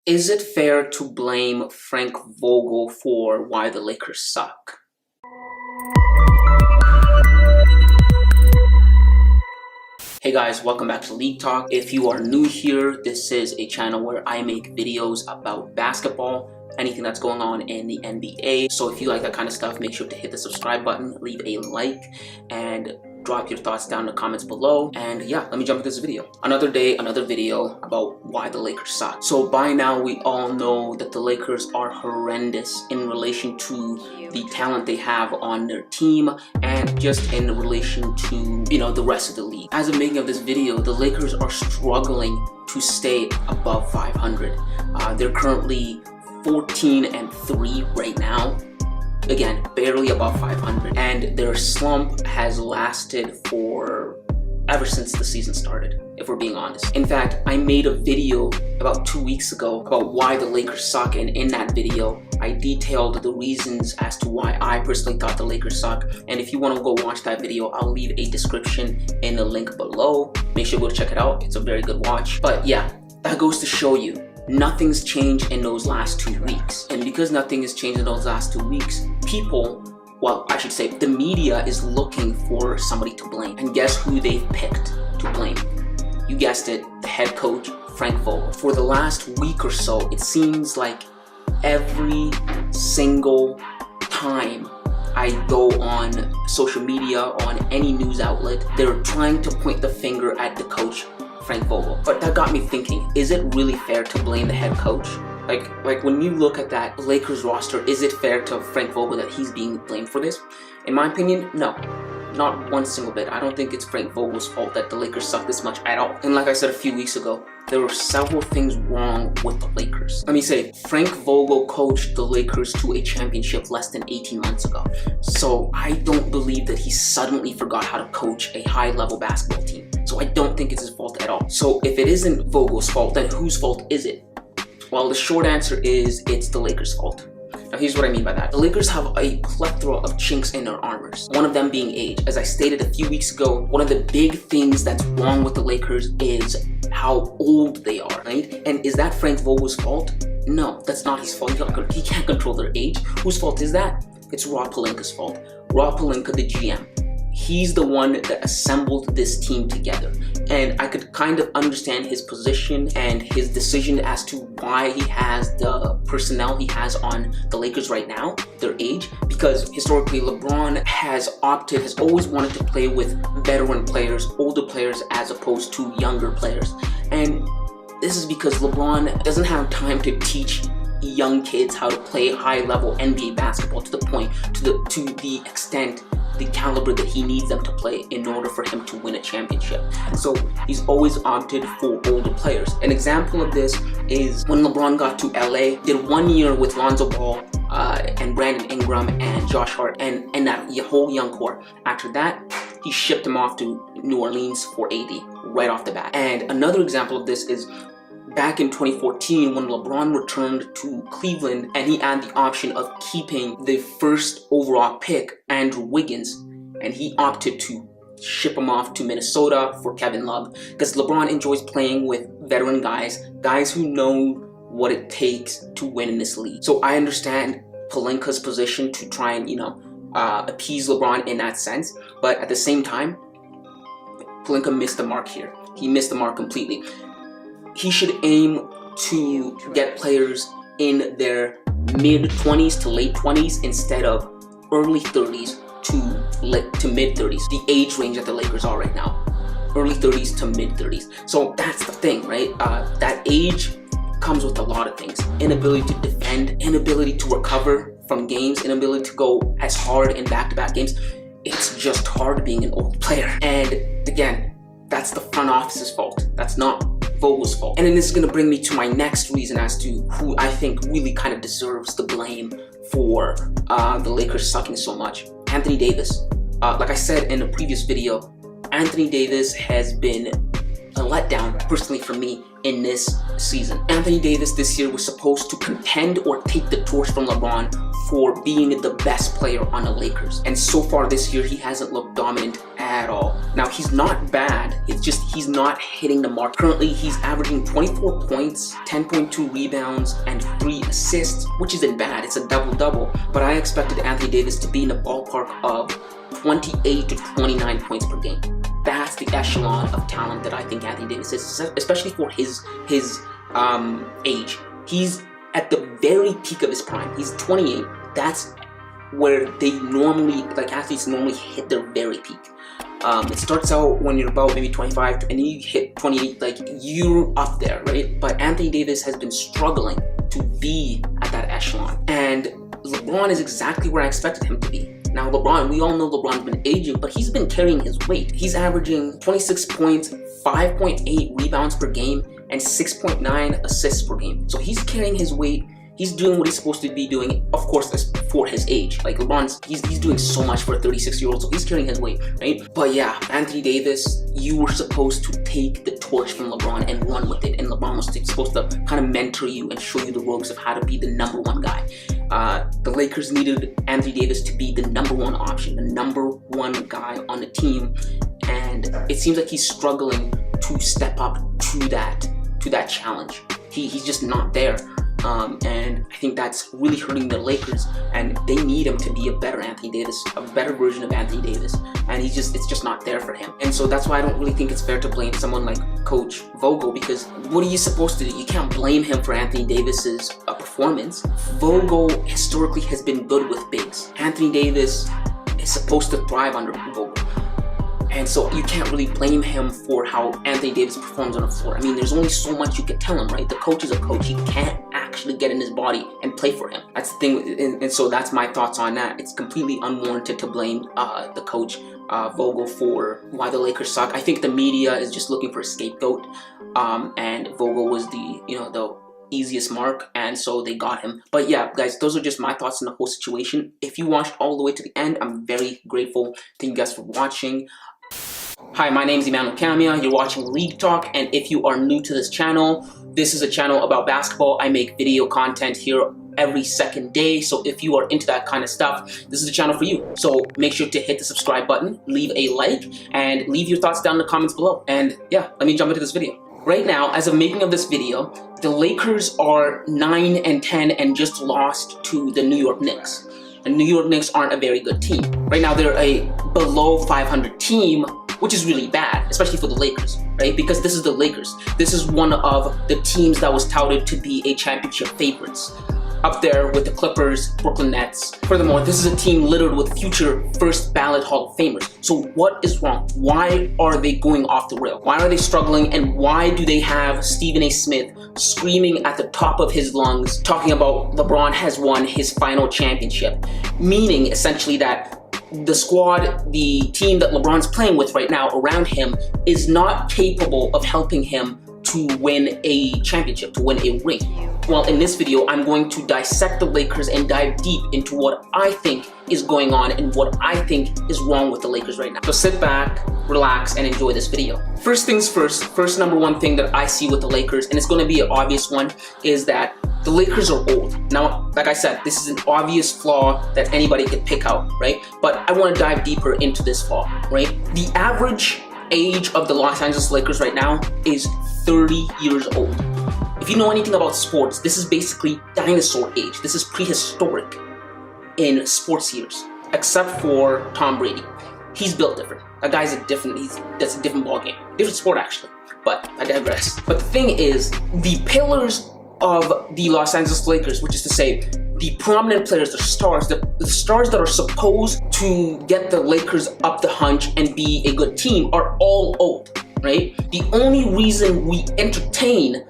Is it fair to blame Frank Vogel for why the Lakers suck? Hey guys, welcome back to League Talk. If you are new here, this is a channel where I make videos about basketball, anything that's going on in the NBA. So if you like that kind of stuff, make sure to hit the subscribe button, leave a like, and drop your thoughts down in the comments below. And yeah, let me jump into this video. Another day, another video about why the Lakers suck. So by now, we all know that the Lakers are horrendous in relation to the talent they have on their team and just in relation to, the rest of the league. As of making of this video, the Lakers are struggling to stay above 500. They're currently 14-3 right now. Again, barely above 500, and their slump has lasted for ever since the season started, if we're being honest. In fact, I made a video about 2 weeks ago about why the Lakers suck, and in that video, I detailed the reasons as to why I personally thought the Lakers suck. And if you want to go watch that video, I'll leave a description in the link below. Make sure to go check it out. It's a very good watch. But yeah, that goes to show you nothing's changed in those last 2 weeks. And because nothing has changed in those last 2 weeks, the media is looking for somebody to blame. And guess who they've picked to blame? You guessed it, the head coach, Frank Vogel. For the last week or so, it seems like every single time I go on social media, on any news outlet, they're trying to point the finger at the coach, Frank Vogel. But that got me thinking, is it really fair to blame the head coach? Like when you look at that Lakers roster, is it fair to Frank Vogel that he's being blamed for this? In my opinion, no. Not one single bit. I don't think it's Frank Vogel's fault that the Lakers suck this much at all. And like I said a few weeks ago, there were several things wrong with the Lakers. Let me say, Frank Vogel coached the Lakers to a championship less than 18 months ago. So I don't believe that he suddenly forgot how to coach a high-level basketball team. So I don't think it's his fault at all. So if it isn't Vogel's fault, then whose fault is it? Well, the short answer is it's the Lakers' fault. Now here's what I mean by that. The Lakers have a plethora of chinks in their armors, one of them being age. As I stated a few weeks ago, one of the big things that's wrong with the Lakers is how old they are, right? And is that Frank Vogel's fault? No, that's not his fault. He can't control their age. Whose fault is that? It's Rob Pelinka's fault. Rob Pelinka, the GM. He's the one that assembled this team together. And I could kind of understand his position and his decision as to why he has the personnel he has on the Lakers right now, their age, because historically LeBron has always wanted to play with veteran players, older players, as opposed to younger players. And this is because LeBron doesn't have time to teach young kids how to play high-level NBA basketball to the extent, the caliber that he needs them to play in order for him to win a championship. So he's always opted for older players. An example of this is when LeBron got to LA, did 1 year with Lonzo Ball and Brandon Ingram and Josh Hart and that whole young core. After that, he shipped him off to New Orleans for AD right off the bat. And another example of this is back in 2014 when LeBron returned to Cleveland and he had the option of keeping the first overall pick, Andrew Wiggins, and he opted to ship him off to Minnesota for Kevin Love because LeBron enjoys playing with veteran guys who know what it takes to win in this league. So I understand Pelinka's position to try and, appease LeBron in that sense, but at the same time, Pelinka missed the mark here. He missed the mark completely. He should aim to get players in their mid-20s to late 20s instead of early 30s to mid-30s. The age range that the Lakers are right now. Early 30s to mid-30s. So that's the thing, right? That age comes with a lot of things. Inability to defend, inability to recover from games, inability to go as hard in back-to-back games. It's just hard being an old player. And again, that's the front office's fault. That's not Vogel's fault. And then this is going to bring me to my next reason as to who I think really kind of deserves the blame for the Lakers sucking so much. Anthony Davis. Like I said in a previous video, Anthony Davis has been a letdown, personally for me, in this season. Anthony Davis this year was supposed to contend or take the torch from LeBron for being the best player on the Lakers. And so far this year, he hasn't looked dominant at all. Now, he's not bad. It's just he's not hitting the mark. Currently, he's averaging 24 points, 10.2 rebounds, and 3 assists, which isn't bad. It's a double-double. But I expected Anthony Davis to be in the ballpark of 28 to 29 points per game. That's the echelon of talent that I think Anthony Davis is, especially for his age. He's at the very peak of his prime. He's 28. That's where they normally, like athletes normally hit their very peak. It starts out when you're about maybe 25 and you hit 28, like you're up there, right? But Anthony Davis has been struggling to be at that echelon. And LeBron is exactly where I expected him to be. Now LeBron, we all know LeBron's been aging, but he's been carrying his weight. He's averaging 26 points, 5.8 rebounds per game, and 6.9 assists per game. So he's carrying his weight. He's doing what he's supposed to be doing, of course, for his age. Like LeBron's, he's doing so much for a 36-year-old, so he's carrying his weight, right? But yeah, Anthony Davis, you were supposed to take the torch from LeBron and run with it, and LeBron was supposed to kind of mentor you and show you the ropes of how to be the #1 guy. The Lakers needed Anthony Davis to be the #1 option, the #1 guy on the team, and it seems like he's struggling to step up to that challenge. He's just not there. And I think that's really hurting the Lakers, and they need him to be a better Anthony Davis, a better version of Anthony Davis, and it's just not there for him. And so that's why I don't really think it's fair to blame someone like Coach Vogel, because what are you supposed to do? You can't blame him for Anthony Davis's performance. Vogel historically has been good with bigs. Anthony Davis is supposed to thrive under Vogel. And so you can't really blame him for how Anthony Davis performs on the floor. I mean, there's only so much you can tell him, right? The coach is a coach. He can't actually get in his body and play for him. That's the thing, and so that's my thoughts on that. It's completely unwarranted to blame the coach, Vogel, for why the Lakers suck. I think the media is just looking for a scapegoat, and Vogel was the easiest mark, and so they got him. But yeah, guys, those are just my thoughts on the whole situation. If you watched all the way to the end, I'm very grateful. Thank you guys for watching. Hi, my name is Emmanuel Camia. You're watching League Talk, and if you are new to this channel, this is a channel about basketball. I make video content here every second day, so if you are into that kind of stuff, this is the channel for you. So make sure to hit the subscribe button, leave a like, and leave your thoughts down in the comments below. And yeah, let me jump into this video. Right now, as of making of this video, the Lakers are 9-10 and just lost to the New York Knicks. The New York Knicks aren't a very good team. Right now, they're a below 500 team, which is really bad, especially for the Lakers, right? Because this is the Lakers. This is one of the teams that was touted to be a championship favorites, up there with the Clippers, Brooklyn Nets. Furthermore, this is a team littered with future first ballot Hall of Famers. So what is wrong? Why are they going off the rail? Why are they struggling? And why do they have Stephen A. Smith screaming at the top of his lungs, talking about LeBron has won his final championship? Meaning essentially that the squad, the team that LeBron's playing with right now around him, is not capable of helping him to win a championship, to win a ring. Well, in this video, I'm going to dissect the Lakers and dive deep into what I think is going on and what I think is wrong with the Lakers right now. So sit back, relax, and enjoy this video. First things first, #1 thing that I see with the Lakers, and it's going to be an obvious one, is that the Lakers are old. Now, like I said, this is an obvious flaw that anybody could pick out, right? But I want to dive deeper into this flaw, right? The average age of the Los Angeles Lakers right now is 30 years old. If you know anything about sports, this is basically dinosaur age. This is prehistoric in sports years, except for Tom Brady. He's built different. That guy's that's a different ballgame. Different sport, actually, but I digress. But the thing is, the pillars of the Los Angeles Lakers, which is to say, the prominent players, the stars that are supposed to get the Lakers up the hunch and be a good team, are all old, right? The only reason we entertain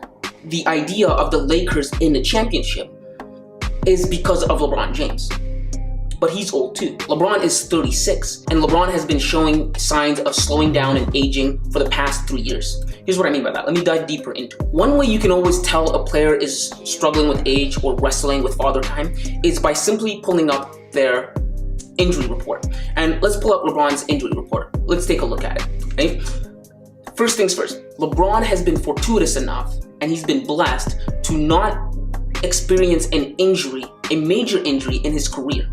the idea of the Lakers in the championship is because of LeBron James. But he's old too. LeBron is 36, and LeBron has been showing signs of slowing down and aging for the past 3 years. Here's what I mean by that. Let me dive deeper into it. One way you can always tell a player is struggling with age or wrestling with father time is by simply pulling up their injury report. And let's pull up LeBron's injury report. Let's take a look at it, right? First things first, LeBron has been fortuitous enough, and he's been blessed to not experience an injury, a major injury in his career,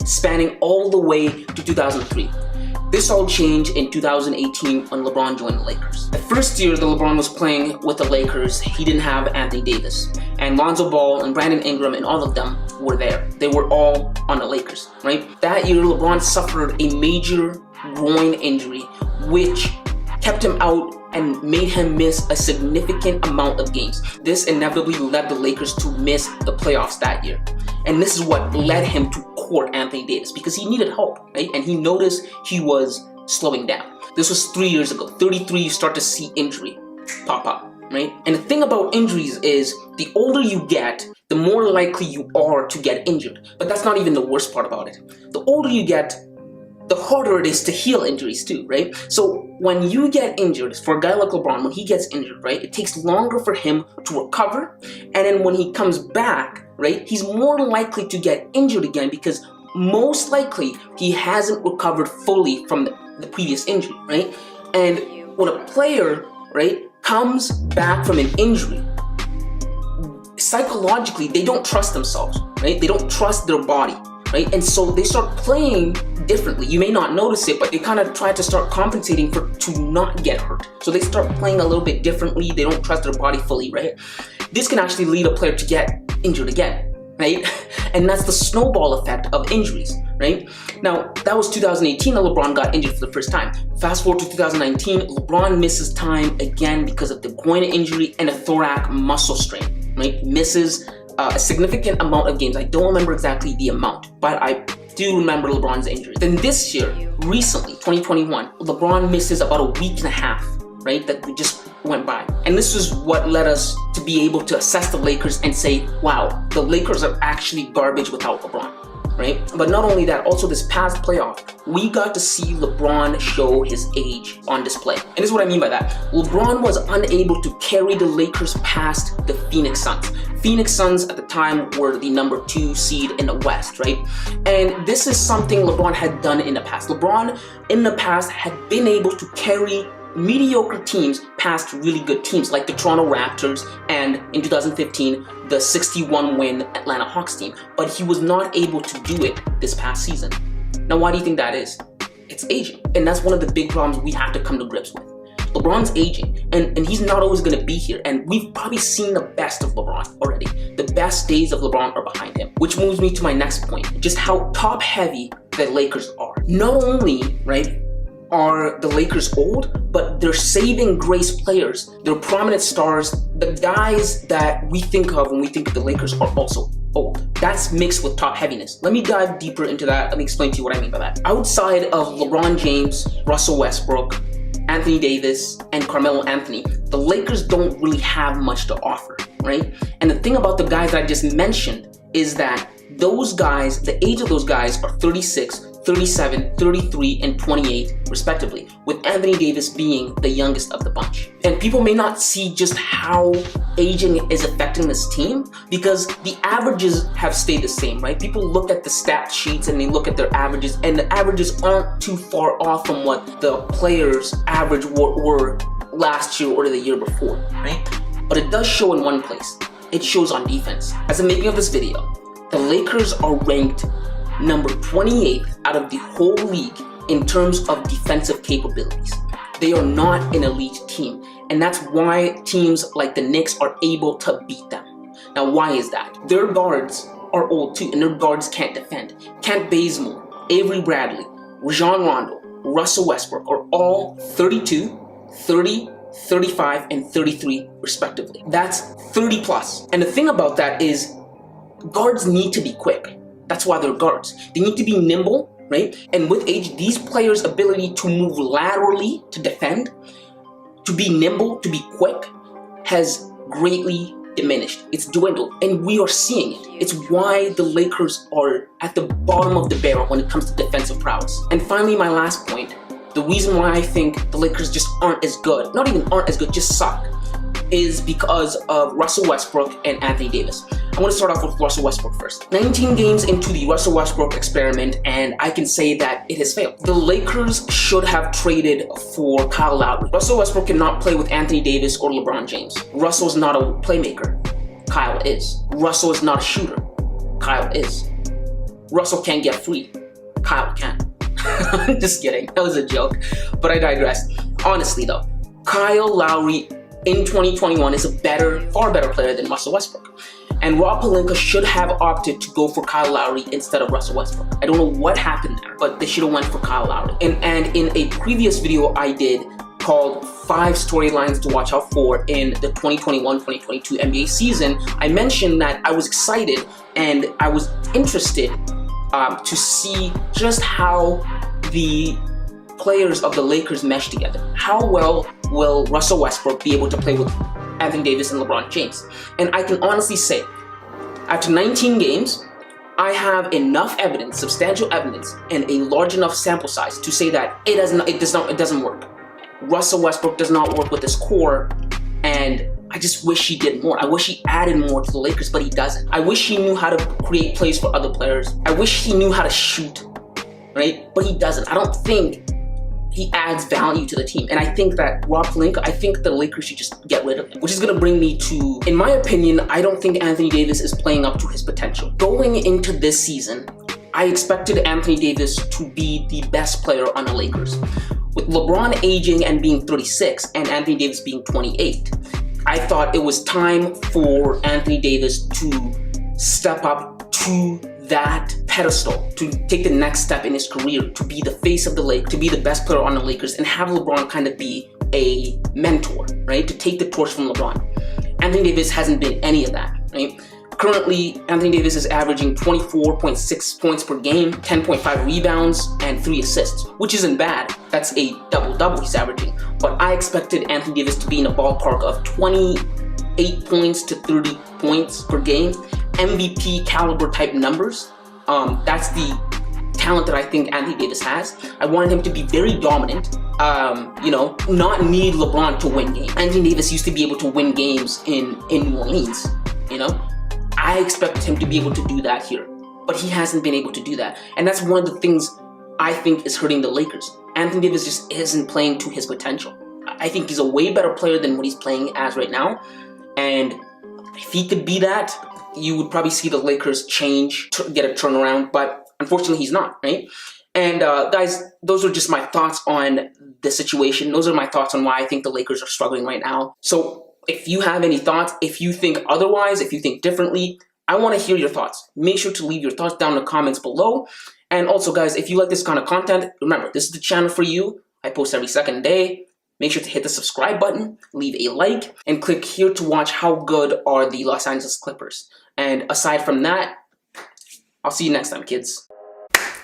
spanning all the way to 2003. This all changed in 2018 when LeBron joined the Lakers. The first year that LeBron was playing with the Lakers, he didn't have Anthony Davis. And Lonzo Ball and Brandon Ingram and all of them were there. They were all on the Lakers, right? That year, LeBron suffered a major groin injury, which kept him out and made him miss a significant amount of games. This inevitably led the Lakers to miss the playoffs that year. And this is what led him to court Anthony Davis, because he needed help, right? And he noticed he was slowing down. This was 3 years ago. 33, you start to see injury pop up, right? And the thing about injuries is the older you get, the more likely you are to get injured. But that's not even the worst part about it. The older you get, the harder it is to heal injuries too, right? So when you get injured, for a guy like LeBron, when he gets injured, right, it takes longer for him to recover. And then when he comes back, right, he's more likely to get injured again because most likely he hasn't recovered fully from the previous injury, right? And when a player, right, comes back from an injury, psychologically, they don't trust themselves, right? They don't trust their body, right? And so they start playing differently. You may not notice it, but they kind of try to start compensating to not get hurt. So they start playing a little bit differently. They don't trust their body fully, right? This can actually lead a player to get injured again, right? And that's the snowball effect of injuries, right? Now, that was 2018 that LeBron got injured for the first time. Fast forward to 2019, LeBron misses time again because of the groin injury and a thoracic muscle strain, right? Misses a significant amount of games. I don't remember exactly the amount, but I do remember LeBron's injury. Then this year, recently, 2021, LeBron misses about a week and a half, right? That just went by. And this is what led us to be able to assess the Lakers and say, wow, the Lakers are actually garbage without LeBron, right? But not only that, also this past playoff, we got to see LeBron show his age on display. And this is what I mean by that. LeBron was unable to carry the Lakers past the Phoenix Suns. Phoenix Suns at the time were the number 2 seed in the West, right? And this is something LeBron had done in the past. LeBron in the past had been able to carry mediocre teams past really good teams like the Toronto Raptors and in 2015 the 61-win Atlanta Hawks team, but he was not able to do it this past season. Now, why do you think that is? It's aging, and that's one of the big problems we have to come to grips with. LeBron's aging, and he's not always going to be here, and we've probably seen the best of LeBron already. The best days of LeBron are behind him, which moves me to my next point, just how top-heavy the Lakers are. Not only, right, are the Lakers old, but they're saving grace players. They're prominent stars. The guys that we think of when we think of the Lakers are also old. That's mixed with top heaviness. Let me dive deeper into that. Let me explain to you what I mean by that. Outside of LeBron James, Russell Westbrook, Anthony Davis, and Carmelo Anthony, the Lakers don't really have much to offer, right? And the thing about the guys that I just mentioned is that those guys, the age of those guys are 36, 37, 33, and 28 respectively, with Anthony Davis being the youngest of the bunch. And people may not see just how aging is affecting this team because the averages have stayed the same, right? People look at the stat sheets and they look at their averages, and the averages aren't too far off from what the players' average were last year or the year before, right? But it does show in one place. It shows on defense. As I'm making of this video, the Lakers are ranked number 28th out of the whole league in terms of defensive capabilities. They are not an elite team, and that's why teams like the Knicks are able to beat them. Now, why is that? Their guards are old too, and their guards can't defend. Kent Bazemore, Avery Bradley, Rajon Rondo, Russell Westbrook are all 32, 30, 35, and 33 respectively. That's 30 plus. And the thing about that is guards need to be quick. That's why they're guards. They need to be nimble, right? And with age, these players' ability to move laterally to defend, to be nimble, to be quick, has greatly diminished. It's dwindled, and we are seeing it. It's why the Lakers are at the bottom of the barrel when it comes to defensive prowess. And finally, my last point, the reason why I think the Lakers just aren't as good, not even aren't as good, just suck, is because of Russell Westbrook and Anthony Davis. I want to start off with Russell Westbrook first. 19 games into the Russell Westbrook experiment, and I can say that it has failed. The Lakers should have traded for Kyle Lowry. Russell Westbrook cannot play with Anthony Davis or LeBron James. Russell is not a playmaker. Kyle is. Russell is not a shooter. Kyle is. Russell can't get free. Kyle can. Just kidding. That was a joke, but I digress. Honestly though, Kyle Lowry in 2021 is a far better player than Russell Westbrook. And Rob Pelinka should have opted to go for Kyle Lowry instead of Russell Westbrook. I don't know what happened there, but they should have went for Kyle Lowry. And in a previous video I did called 5 storylines to watch out for in the 2021-2022 NBA season, I mentioned that I was excited and I was interested to see just how the players of the Lakers mesh together. How well will Russell Westbrook be able to play with Anthony Davis and LeBron James? And I can honestly say, after 19 games, I have enough evidence, substantial evidence, and a large enough sample size to say that it doesn't work. Russell Westbrook does not work with this core, and I just wish he did more. I wish he added more to the Lakers, but he doesn't. I wish he knew how to create plays for other players. I wish he knew how to shoot, right? But he doesn't. I don't think he adds value to the team. And I think that Rob Pelinka, I think the Lakers should just get rid of him, which is gonna bring me to, in my opinion, I don't think Anthony Davis is playing up to his potential. Going into this season, I expected Anthony Davis to be the best player on the Lakers. With LeBron aging and being 36 and Anthony Davis being 28, I thought it was time for Anthony Davis to step up to that pedestal, to take the next step in his career, to be the face of the Lakers, to be the best player on the Lakers, and have LeBron kind of be a mentor, right? To take the torch from LeBron. Anthony Davis hasn't been any of that, right? Currently, Anthony Davis is averaging 24.6 points per game, 10.5 rebounds, and 3 assists, which isn't bad. That's a double-double he's averaging. But I expected Anthony Davis to be in a ballpark of 28 points to 30 points per game, MVP caliber type numbers. That's the talent that I think Anthony Davis has. I wanted him to be very dominant, not need LeBron to win games. Anthony Davis used to be able to win games in New Orleans, I expected him to be able to do that here, but he hasn't been able to do that. And that's one of the things I think is hurting the Lakers. Anthony Davis just isn't playing to his potential. I think he's a way better player than what he's playing as right now. And if he could be that, you would probably see the Lakers change, get a turnaround, but unfortunately he's not, right? And guys, those are just my thoughts on the situation. Those are my thoughts on why I think the Lakers are struggling right now. So if you have any thoughts, if you think otherwise, if you think differently, I want to hear your thoughts. Make sure to leave your thoughts down in the comments below. And also guys, if you like this kind of content, remember, this is the channel for you. I post every second day. Make sure to hit the subscribe button, leave a like, and click here to watch how good are the Los Angeles Clippers. And aside from that, I'll see you next time, kids.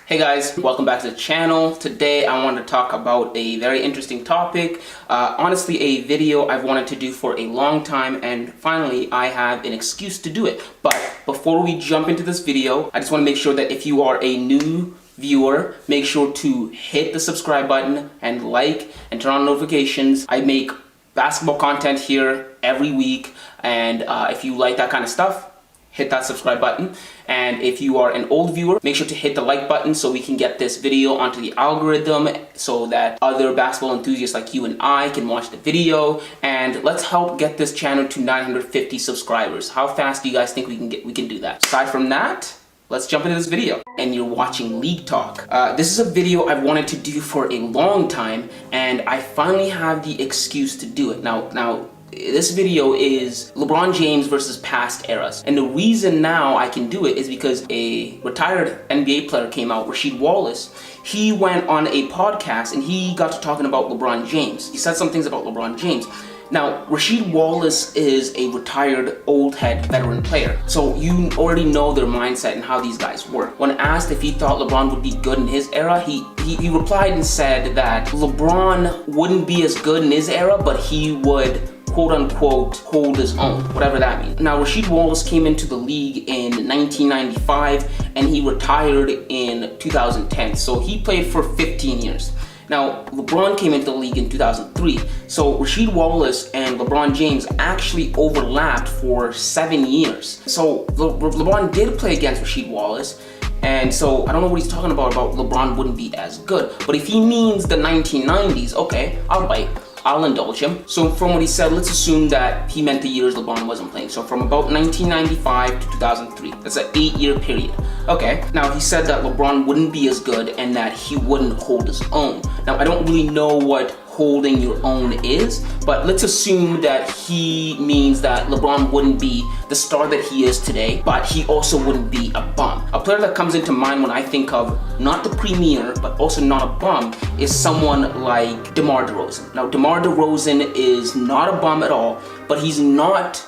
Hey guys, welcome back to the channel. Today I want to talk about a very interesting topic. Honestly, a video I've wanted to do for a long time, and finally I have an excuse to do it. But before we jump into this video, I just want to make sure that if you are a new viewer, make sure to hit the subscribe button and like and turn on notifications. I make basketball content here every week, and if you like that kind of stuff, hit that subscribe button. And if you are an old viewer, make sure to hit the like button so we can get this video onto the algorithm so that other basketball enthusiasts like you and I can watch the video. And let's help get this channel to 950 subscribers. How fast do you guys think we can do that? Aside from that, let's jump into this video. And you're watching League Talk. This is a video I've wanted to do for a long time, and I finally have the excuse to do it. Now, this video is LeBron James versus past eras. And the reason now I can do it is because a retired NBA player came out, Rasheed Wallace. He went on a podcast and he got to talking about LeBron James. He said some things about LeBron James. Now, Rasheed Wallace is a retired old head veteran player. So you already know their mindset and how these guys work. When asked if he thought LeBron would be good in his era, he replied and said that LeBron wouldn't be as good in his era, but he would quote unquote hold his own, whatever that means. Now, Rasheed Wallace came into the league in 1995 and he retired in 2010. So he played for 15 years. Now, LeBron came into the league in 2003, so Rasheed Wallace and LeBron James actually overlapped for 7 years. So LeBron did play against Rasheed Wallace, and so I don't know what he's talking about LeBron wouldn't be as good. But if he means the 1990s, okay, I'll bite. I'll indulge him. So from what he said, let's assume that he meant the years LeBron wasn't playing. So from about 1995 to 2003, that's an 8-year period. Okay, now he said that LeBron wouldn't be as good and that he wouldn't hold his own. Now I don't really know what holding your own is, but let's assume that he means that LeBron wouldn't be the star that he is today, but he also wouldn't be a bum. A player that comes into mind when I think of not the premier, but also not a bum, is someone like DeMar DeRozan. Now, DeMar DeRozan is not a bum at all, but he's not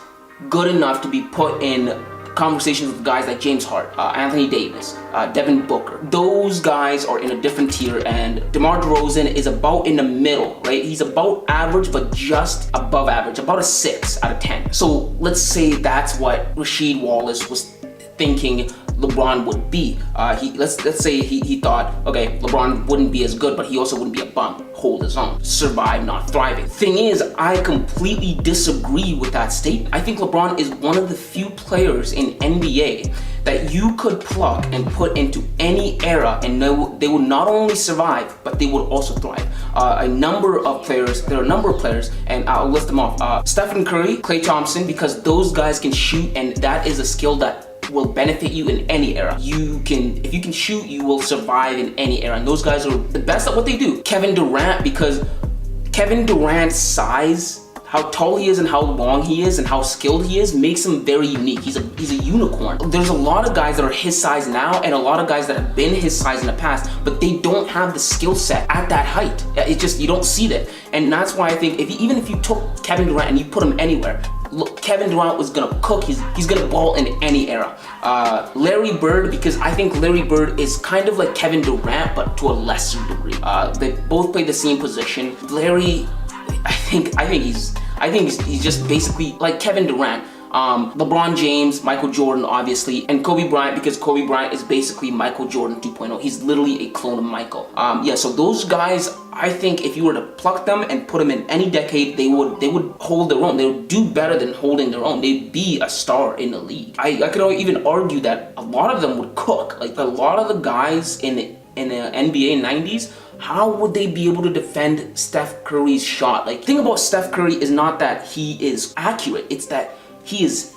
good enough to be put in conversations with guys like James Harden, Anthony Davis, Devin Booker. Those guys are in a different tier, and DeMar DeRozan is about in the middle, right? He's about average, but just above average, about a 6 out of 10. So let's say that's what Rasheed Wallace was thinking LeBron would be. Let's say he thought, okay, LeBron wouldn't be as good, but he also wouldn't be a bum, hold his own, survive, not thriving. Thing is, I completely disagree with that statement. I think LeBron is one of the few players in NBA that you could pluck and put into any era, and they would not only survive, but they would also thrive. There are a number of players, and I'll list them off. Stephen Curry, Klay Thompson, because those guys can shoot, and that is a skill that will benefit you in any era. If you can shoot, you will survive in any era, and those guys are the best at what they do. Kevin Durant, because Kevin Durant's size, how tall he is and how long he is and how skilled he is, makes him very unique. He's a unicorn. There's a lot of guys that are his size now and a lot of guys that have been his size in the past, but they don't have the skill set at that height. It's just, you don't see that. And that's why I think even if you took Kevin Durant and you put him anywhere, look, Kevin Durant was gonna cook. He's gonna ball in any era. Larry Bird, because I think Larry Bird is kind of like Kevin Durant, but to a lesser degree. They both play the same position. Larry, I think he's just basically like Kevin Durant. LeBron James, Michael Jordan, obviously, and Kobe Bryant, because Kobe Bryant is basically Michael Jordan 2.0. He's literally a clone of Michael. Yeah, so those guys, I think if you were to pluck them and put them in any decade, they would hold their own. They would do better than holding their own. They'd be a star in the league. I could even argue that a lot of them would cook. Like a lot of the guys in the NBA 90s, how would they be able to defend Steph Curry's shot? Like, the thing about Steph Curry is not that he is accurate, it's that he is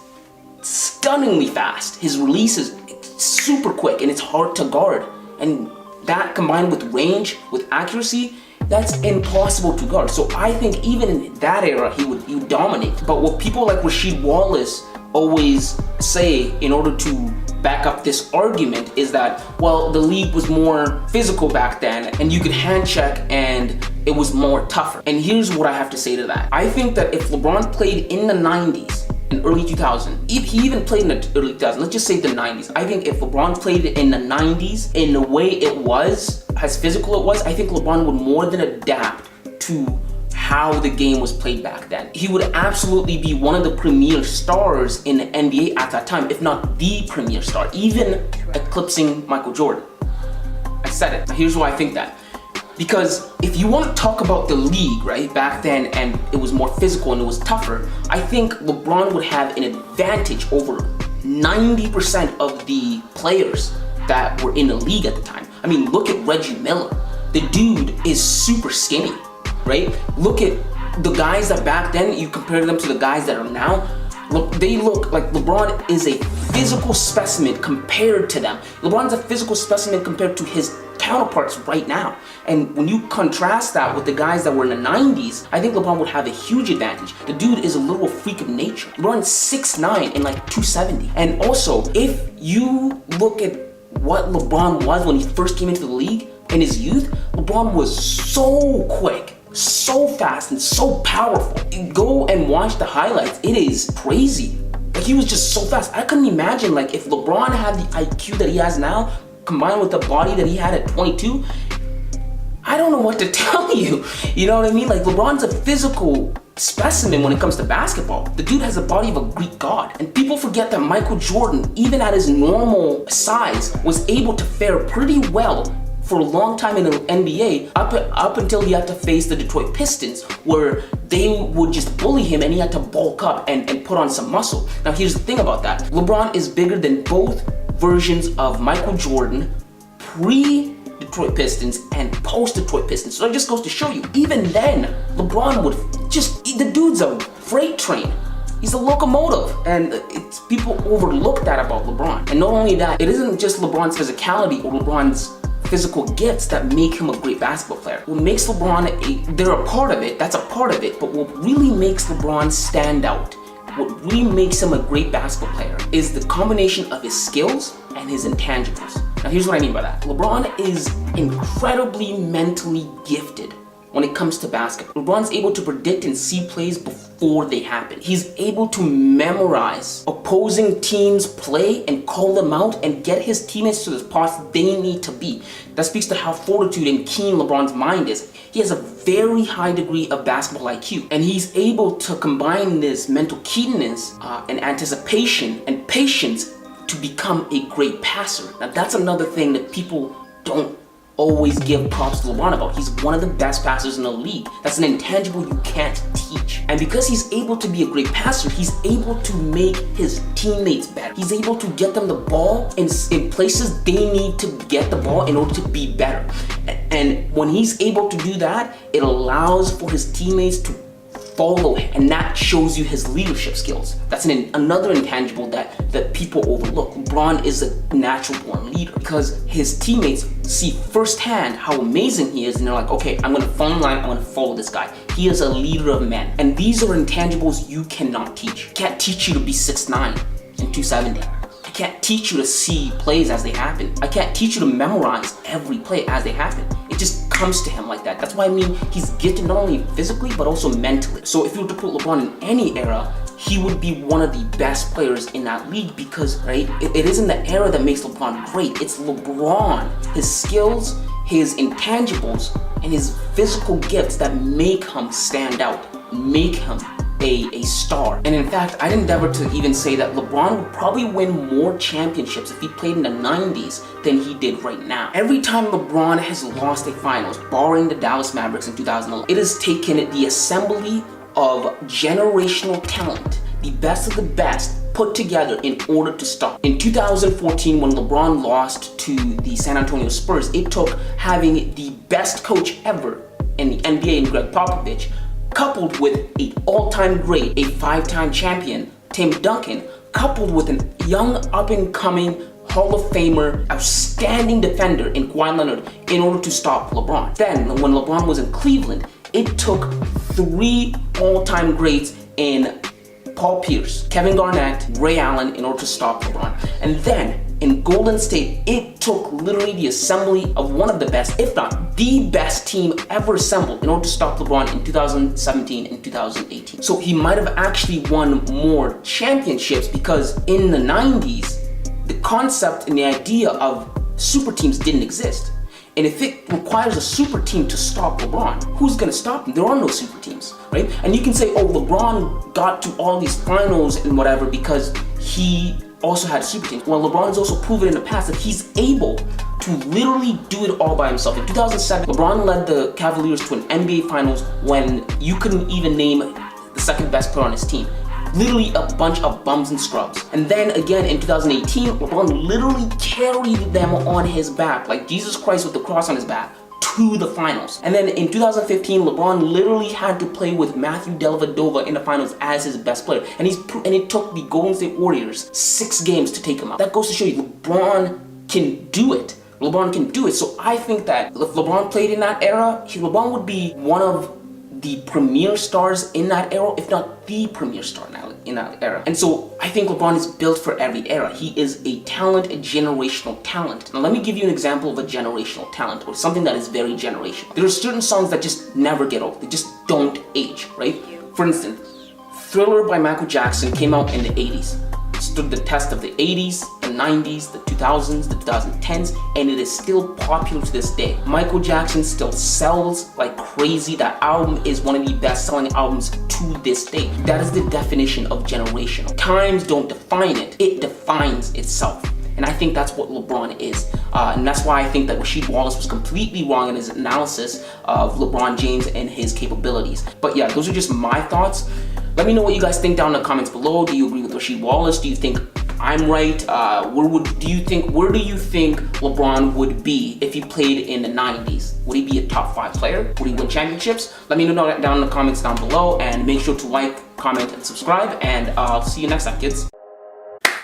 stunningly fast. His release is super quick and it's hard to guard. And that combined with range, with accuracy, that's impossible to guard. So I think even in that era, he would dominate. But what people like Rasheed Wallace always say in order to back up this argument is that, well, the league was more physical back then and you could hand check and it was more tougher. And here's what I have to say to that. I think that if LeBron played in the 90s, in early 2000, if he even played in the early 2000s, let's just say the 90s, I think if LeBron played in the 90s in the way it was, as physical it was, I think LeBron would more than adapt to how the game was played back then. He would absolutely be one of the premier stars in the NBA at that time, if not the premier star, even eclipsing Michael Jordan. I said it. Now here's why I think that. Because if you want to talk about the league, right, back then, and it was more physical and it was tougher, I think LeBron would have an advantage over 90% of the players that were in the league at the time. I mean, look at Reggie Miller. The dude is super skinny, right? Look at the guys that back then, you compare them to the guys that are now, look, they look like LeBron is a physical specimen compared to them. LeBron's a physical specimen compared to his counterparts right now. And when you contrast that with the guys that were in the 90s, I think LeBron would have a huge advantage. The dude is a little freak of nature. LeBron's 6'9" and like 270. And also, if you look at what LeBron was when he first came into the league in his youth, LeBron was so quick, so fast, and so powerful. Go and watch the highlights. It is crazy. Like, he was just so fast. I couldn't imagine, like, if LeBron had the IQ that he has now, combined with the body that he had at 22, I don't know what to tell you. You know what I mean? Like, LeBron's a physical specimen when it comes to basketball. The dude has the body of a Greek god. And people forget that Michael Jordan, even at his normal size, was able to fare pretty well for a long time in the NBA, up until he had to face the Detroit Pistons, where they would just bully him and he had to bulk up and put on some muscle. Now here's the thing about that. LeBron is bigger than both versions of Michael Jordan, pre-Detroit Pistons and post-Detroit Pistons. So it just goes to show you, even then, LeBron would the dude's a freight train. He's a locomotive, and people overlook that about LeBron. And not only that, it isn't just LeBron's physicality or LeBron's physical gifts that make him a great basketball player. What makes LeBron they're a part of it, that's a part of it, but what really makes LeBron stand out, what really makes him a great basketball player is the combination of his skills and his intangibles. Now here's what I mean by that. LeBron is incredibly mentally gifted when it comes to basketball. LeBron's able to predict and see plays before they happen. He's able to memorize opposing teams' play and call them out and get his teammates to the spots they need to be. That speaks to how fortitude and keen LeBron's mind is. He has a very high degree of basketball IQ, and he's able to combine this mental keenness and anticipation and patience to become a great passer. Now that's another thing that people don't always give props to LeBron about. He's one of the best passers in the league. That's an intangible you can't teach. And because he's able to be a great passer, he's able to make his teammates better. He's able to get them the ball in places they need to get the ball in order to be better. And when he's able to do that, it allows for his teammates to follow him, and that shows you his leadership skills. That's another intangible that people overlook. LeBron is a natural born leader because his teammates see firsthand how amazing he is, and they're like, okay, I'm gonna fall in line, I'm gonna follow this guy. He is a leader of men, and these are intangibles you cannot teach. I can't teach you to be 6'9" and 270. I can't teach you to see plays as they happen. I can't teach you to memorize every play as they happen. It just comes to him like that. That's why I mean he's gifted not only physically but also mentally. So if you were to put LeBron in any era, he would be one of the best players in that league because, right, it isn't the era that makes LeBron great. It's LeBron, his skills, his intangibles, and his physical gifts that make him stand out, make him a star. And in fact, I'd endeavor to even say that LeBron would probably win more championships if he played in the 90s than he did right now. Every time LeBron has lost a finals, barring the Dallas Mavericks in 2011, it has taken the assembly of generational talent, the best of the best, put together in order to stop. In 2014, when LeBron lost to the San Antonio Spurs, it took having the best coach ever in the NBA in Greg Popovich, coupled with an all-time great, a 5-time champion, Tim Duncan, coupled with a young up-and-coming Hall of Famer, outstanding defender in Kawhi Leonard in order to stop LeBron. Then, when LeBron was in Cleveland, it took 3 all-time greats in Paul Pierce, Kevin Garnett, Ray Allen in order to stop LeBron. And then, in Golden State, it took literally the assembly of one of the best, if not the best team ever assembled in order to stop LeBron in 2017 and 2018. So he might have actually won more championships because in the 90s, the concept and the idea of super teams didn't exist. And if it requires a super team to stop LeBron, who's gonna stop him? There are no super teams, right? And you can say, oh, LeBron got to all these finals and whatever because he also had a super team. Well, LeBron has also proven in the past that he's able to literally do it all by himself. In 2007, LeBron led the Cavaliers to an NBA Finals when you couldn't even name the second best player on his team. Literally a bunch of bums and scrubs. And then again in 2018, LeBron literally carried them on his back, like Jesus Christ with the cross on his back, to the finals. And then in 2015, LeBron literally had to play with Matthew Dellavedova in the finals as his best player. And it took the Golden State Warriors 6 games to take him out. That goes to show you LeBron can do it. LeBron can do it. So I think that if LeBron played in that era, LeBron would be one of the premier stars in that era, if not the premier star now in that era. And so I think LeBron is built for every era. He is a talent, a generational talent. Now let me give you an example of a generational talent, or something that is very generational. There are certain songs that just never get old. They just don't age, right? For instance, Thriller by Michael Jackson came out in the 80s. It stood the test of the 80s, the 90s, the 2000s, the 2010s, and it is still popular to this day. Michael Jackson still sells like crazy. That album is one of the best-selling albums to this day. That is the definition of generational. Times don't define it, it defines itself. And I think that's what LeBron is. And that's why I think that Rasheed Wallace was completely wrong in his analysis of LeBron James and his capabilities. But yeah, those are just my thoughts. Let me know what you guys think down in the comments below. Do you agree with Rasheed Wallace? Do you think I'm right? Where do you think LeBron would be if he played in the 90s? Would he be a top 5 player? Would he win championships? Let me know down in the comments down below, and make sure to like, comment, and subscribe, and I'll see you next time, kids.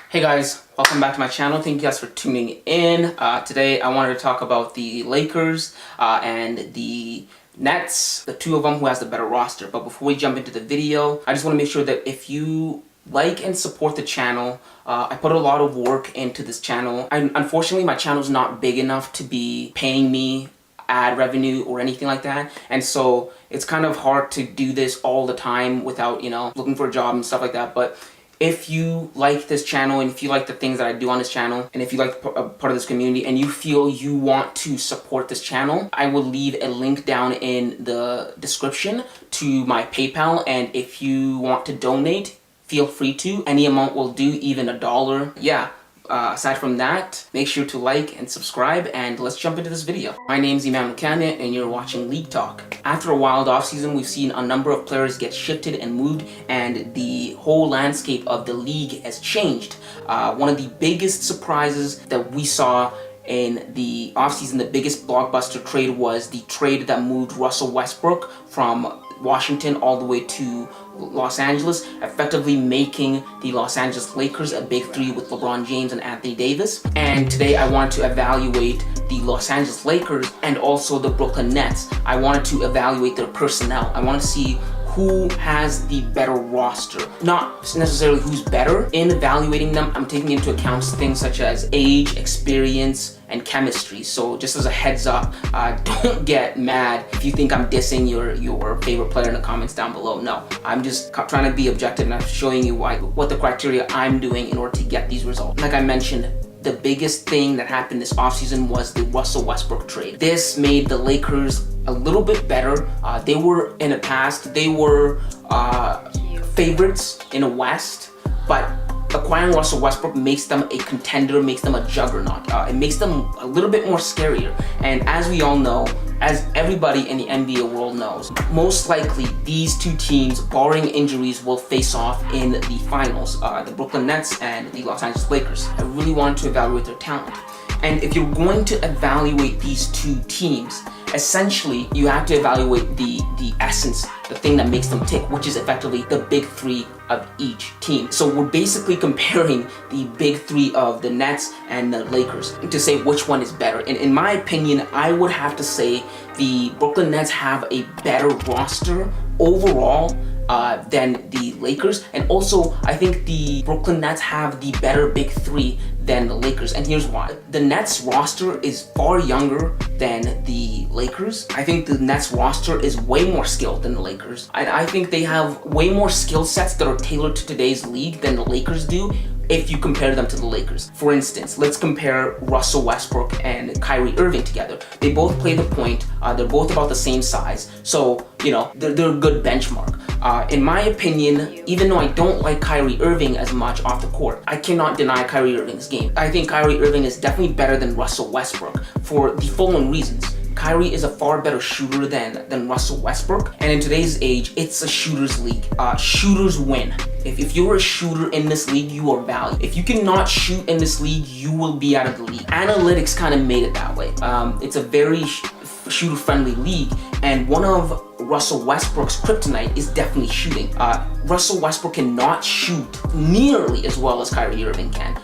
Hey guys, welcome back to my channel. Thank you guys for tuning in. Today I wanted to talk about the Lakers and the Nets, the two of them who has the better roster. But before we jump into the video, I just want to make sure that if you like and support the channel, I put a lot of work into this channel. Unfortunately, my channel is not big enough to be paying me ad revenue or anything like that, and so it's kind of hard to do this all the time without, you know, looking for a job and stuff like that. But if you like this channel, and if you like the things that I do on this channel, and if you like a part of this community, and you feel you want to support this channel, I will leave a link down in the description to my PayPal, and if you want to donate, feel free to. Any amount will do, even $1. Yeah. Aside from that, make sure to like and subscribe, and let's jump into this video. My name's Emmanuel Kanya, and you're watching League Talk. After a wild offseason, we've seen a number of players get shifted and moved, and the whole landscape of the league has changed. One of the biggest surprises that we saw in the offseason, the biggest blockbuster trade, was the trade that moved Russell Westbrook from Washington all the way to Los Angeles, effectively making the Los Angeles Lakers a big three with LeBron James and Anthony Davis. And today I wanted to evaluate the Los Angeles Lakers and also the Brooklyn Nets. I wanted to evaluate their personnel. I want to see who has the better roster. Not necessarily who's better. In evaluating them, I'm taking into account things such as age, experience, and chemistry. So just as a heads up, don't get mad if you think I'm dissing your favorite player in the comments down below. No, I'm just trying to be objective, and I'm showing you what the criteria I'm doing in order to get these results. Like I mentioned, the biggest thing that happened this offseason was the Russell Westbrook trade. This made the Lakers a little bit better. They were, in the past, they were favorites in the West, but acquiring Russell Westbrook makes them a contender, makes them a juggernaut. It makes them a little bit more scarier. And as we all know, as everybody in the NBA world knows, most likely these two teams, barring injuries, will face off in the finals, the Brooklyn Nets and the Los Angeles Lakers. I really wanted to evaluate their talent. And if you're going to evaluate these two teams, essentially you have to evaluate the essence, the thing that makes them tick, which is effectively the big three of each team. So we're basically comparing the big three of the Nets and the Lakers to say which one is better. And in my opinion, I would have to say the Brooklyn Nets have a better roster overall than the Lakers, and also I think the Brooklyn Nets have the better big three than the Lakers, and here's why. The Nets roster is far younger than the Lakers. I think the Nets roster is way more skilled than the Lakers. I think they have way more skill sets that are tailored to today's league than the Lakers do, if you compare them to the Lakers. For instance, let's compare Russell Westbrook and Kyrie Irving together. They both play the point, they're both about the same size, so, you know, they're a good benchmark. In my opinion, even though I don't like Kyrie Irving as much off the court, I cannot deny Kyrie Irving's game. I think Kyrie Irving is definitely better than Russell Westbrook for the following reasons. Kyrie is a far better shooter than Russell Westbrook, and in today's age, it's a shooter's league. Shooters win. If you're a shooter in this league, you are valued. If you cannot shoot in this league, you will be out of the league. Analytics kind of made it that way. It's a very shooter-friendly league, and one of Russell Westbrook's kryptonite is definitely shooting. Russell Westbrook cannot shoot nearly as well as Kyrie Irving can.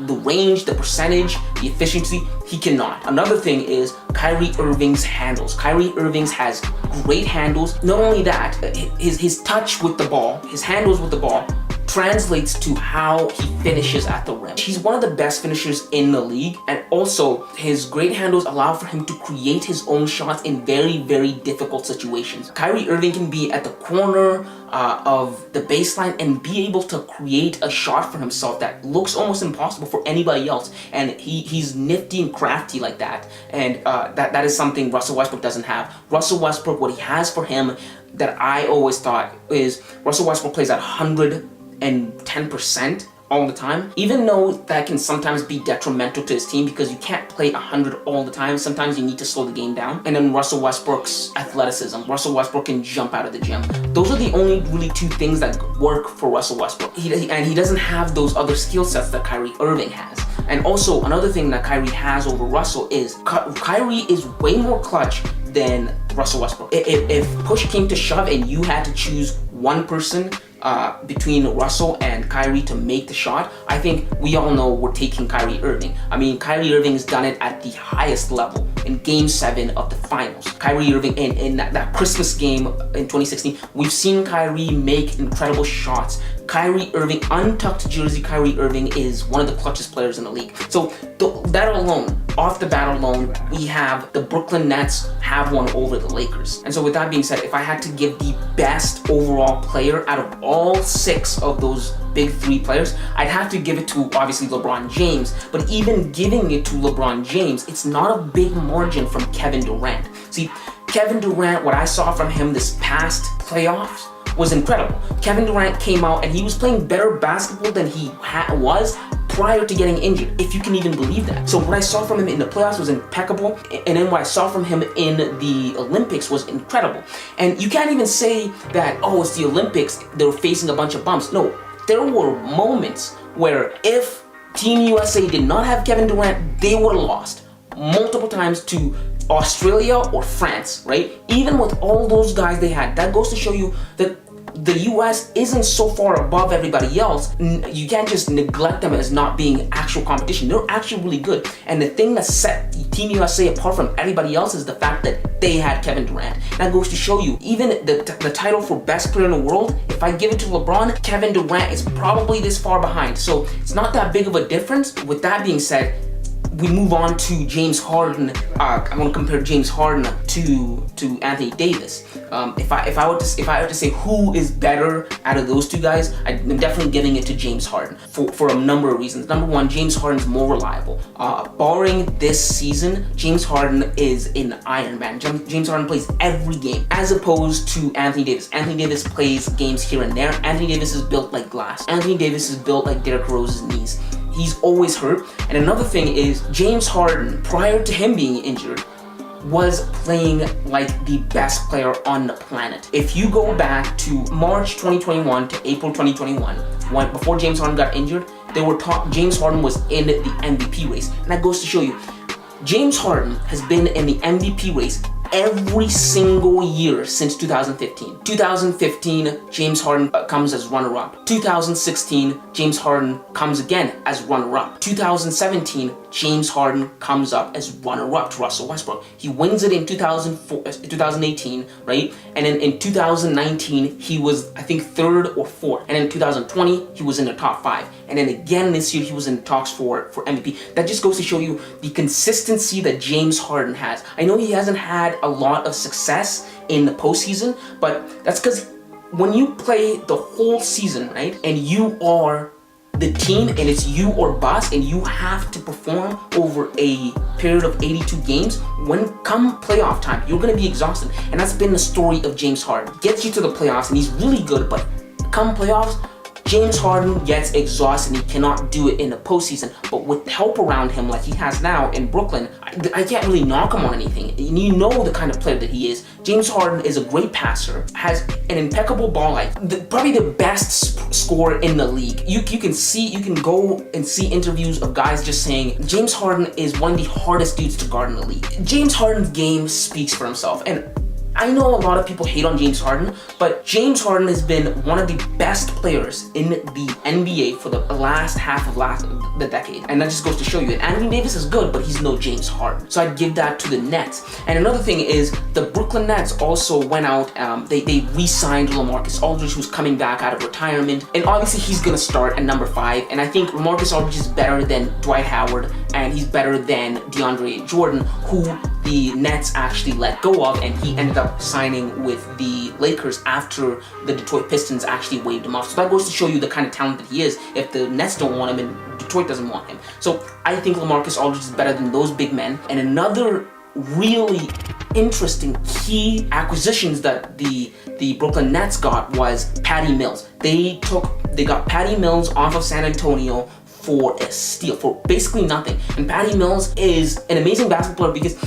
The range, the percentage, the efficiency, he cannot. Another thing is Kyrie Irving's handles. Kyrie Irving's has great handles. Not only that, his touch with the ball, his handles with the ball, translates to how he finishes at the rim. He's one of the best finishers in the league, and also his great handles allow for him to create his own shots in very, very difficult situations. Kyrie Irving can be at the corner of the baseline and be able to create a shot for himself that looks almost impossible for anybody else, and he's nifty and crafty like that, and that is something Russell Westbrook doesn't have. Russell Westbrook, what he has for him that I always thought is Russell Westbrook plays at 110% all the time, even though that can sometimes be detrimental to his team because you can't play 100 all the time. Sometimes you need to slow the game down. And then Russell Westbrook's athleticism. Russell Westbrook can jump out of the gym. Those are the only really two things that work for Russell Westbrook. And he doesn't have those other skill sets that Kyrie Irving has. And also, another thing that Kyrie has over Russell is Kyrie is way more clutch than Russell Westbrook. If push came to shove and you had to choose one person between Russell and Kyrie to make the shot, I think we all know we're taking Kyrie Irving. I mean, Kyrie Irving has done it at the highest level in Game 7 of the finals. Kyrie Irving, in that Christmas game in 2016, we've seen Kyrie make incredible shots. Kyrie Irving, untucked jersey Kyrie Irving, is one of the clutchest players in the league. So that alone, off the bat alone, we have the Brooklyn Nets have won over the Lakers. And so with that being said, if I had to give the best overall player out of all 6 of those big 3 players, I'd have to give it to obviously LeBron James. But even giving it to LeBron James, it's not a big margin from Kevin Durant. See, Kevin Durant, what I saw from him this past playoffs was incredible. Kevin Durant came out and he was playing better basketball than he was prior to getting injured, if you can even believe that. So what I saw from him in the playoffs was impeccable, and then what I saw from him in the Olympics was incredible. And you can't even say that, oh, it's the Olympics, they were facing a bunch of bumps. No, there were moments where if Team USA did not have Kevin Durant, they would have lost multiple times to Australia or France, right? Even with all those guys they had, that goes to show you that the US isn't so far above everybody else. You can't just neglect them as not being actual competition. They're actually really good. And the thing that set Team USA apart from everybody else is the fact that they had Kevin Durant. That goes to show you, even the title for best player in the world, if I give it to LeBron, Kevin Durant is probably this far behind. So it's not that big of a difference. With that being said, we move on to James Harden. I'm going to compare James Harden to Anthony Davis. If I were to say who is better out of those two guys, I'm definitely giving it to James Harden for a number of reasons. Number one, James Harden's more reliable. Barring this season, James Harden is an Iron Man. James Harden plays every game, as opposed to Anthony Davis. Anthony Davis plays games here and there. Anthony Davis is built like glass. Anthony Davis is built like Derrick Rose's knees. He's always hurt. And another thing is, James Harden, prior to him being injured, was playing like the best player on the planet. If you go back to March 2021 to April 2021, before James Harden got injured, James Harden was in the MVP race. And that goes to show you, James Harden has been in the MVP race every single year since 2015. 2015, James Harden comes as runner-up. 2016, James Harden comes again as runner-up. 2017, James Harden comes up as runner-up to Russell Westbrook. He wins it in 2018, right? And then in 2019, he was, I think, 3rd or 4th. And in 2020, he was in the top 5. And then again this year, he was in the talks for MVP. That just goes to show you the consistency that James Harden has. I know he hasn't had a lot of success in the postseason, but that's because when you play the whole season, right, and you are the team and it's you or bust and you have to perform over a period of 82 games, when come playoff time, you're going to be exhausted. And that's been the story of James Harden. Gets you to the playoffs and he's really good, but come playoffs, James Harden gets exhausted and he cannot do it in the postseason. But with help around him like he has now in Brooklyn, I can't really knock him on anything. You know the kind of player that he is. James Harden is a great passer, has an impeccable ball life, probably the best scorer in the league. You can go and see interviews of guys just saying James Harden is one of the hardest dudes to guard in the league. James Harden's game speaks for himself, and I know a lot of people hate on James Harden, but James Harden has been one of the best players in the NBA for the last half of the decade. And that just goes to show you that Anthony Davis is good, but he's no James Harden. So I'd give that to the Nets. And another thing is, the Brooklyn Nets also went out, they re-signed LaMarcus Aldridge, who's coming back out of retirement. And obviously he's going to start at number 5. And I think LaMarcus Aldridge is better than Dwight Howard, and he's better than DeAndre Jordan, who the Nets actually let go of, and he ended up signing with the Lakers after the Detroit Pistons actually waived him off. So that goes to show you the kind of talent that he is if the Nets don't want him and Detroit doesn't want him. So I think LaMarcus Aldridge is better than those big men. And another really interesting key acquisitions that the Brooklyn Nets got was Patty Mills. They got Patty Mills off of San Antonio for a steal, for basically nothing. And Patty Mills is an amazing basketball player because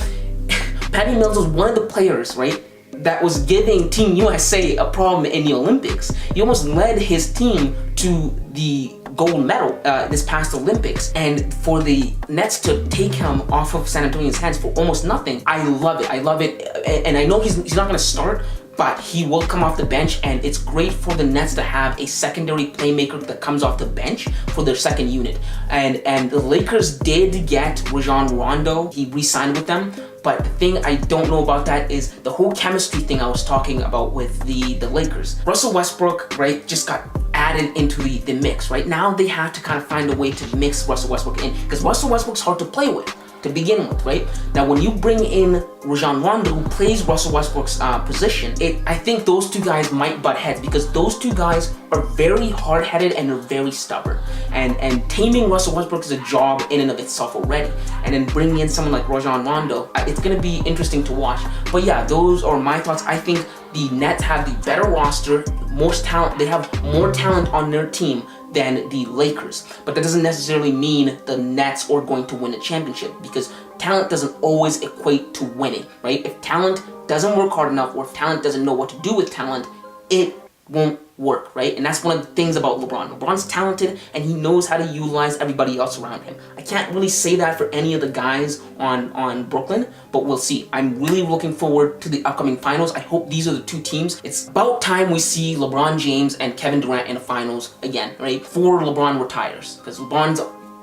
Patty Mills was one of the players, right, that was giving Team USA a problem in the Olympics. He almost led his team to the gold medal this past Olympics, and for the Nets to take him off of San Antonio's hands for almost nothing, I love it. I love it, and I know he's not going to start, but he will come off the bench, and it's great for the Nets to have a secondary playmaker that comes off the bench for their second unit. And the Lakers did get Rajon Rondo. He re-signed with them. But the thing I don't know about that is the whole chemistry thing I was talking about with the Lakers. Russell Westbrook, right, just got added into the mix, right? Now they have to kind of find a way to mix Russell Westbrook in, because Russell Westbrook's hard to play with to begin with, right? Now, when you bring in Rajon Rondo, who plays Russell Westbrook's position, I think those two guys might butt heads, because those two guys are very hard-headed and they're very stubborn. And taming Russell Westbrook is a job in and of itself already. And then bringing in someone like Rajon Rondo, it's going to be interesting to watch. But yeah, those are my thoughts. I think the Nets have the better roster, most talent. They have more talent on their team than the Lakers. But that doesn't necessarily mean the Nets are going to win a championship, because talent doesn't always equate to winning, right? If talent doesn't work hard enough, or if talent doesn't know what to do with talent, it won't work, right? And that's one of the things about LeBron. LeBron's talented and he knows how to utilize everybody else around him. I can't really say that for any of the guys on Brooklyn, but we'll see. I'm really looking forward to the upcoming finals. I hope these are the two teams. It's about time we see LeBron James and Kevin Durant in the finals again, right? Before LeBron retires, because LeBron's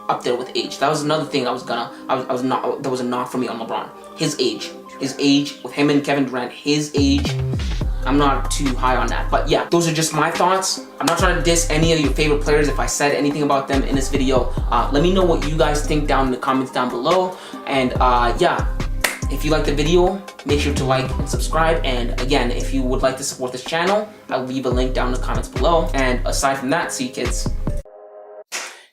up there with age. That was another thing that was a knock for me on LeBron. His age with him and Kevin Durant, his age, I'm not too high on that. But yeah, those are just my thoughts. I'm not trying to diss any of your favorite players if I said anything about them in this video. Let me know what you guys think down in the comments down below. And yeah, if you like the video, make sure to like and subscribe. And again, if you would like to support this channel, I'll leave a link down in the comments below. And aside from that, see you kids.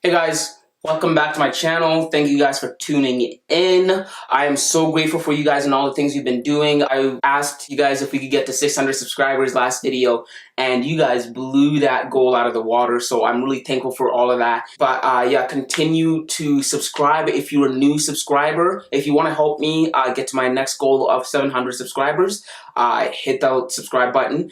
Hey guys. Welcome back to my channel. Thank you guys for tuning in. I am so grateful for you guys and all the things you've been doing. I asked you guys if we could get to 600 subscribers last video, and you guys blew that goal out of the water, so I'm really thankful for all of that. But yeah, continue to subscribe if you're a new subscriber. If you want to help me get to my next goal of 700 subscribers, hit the subscribe button.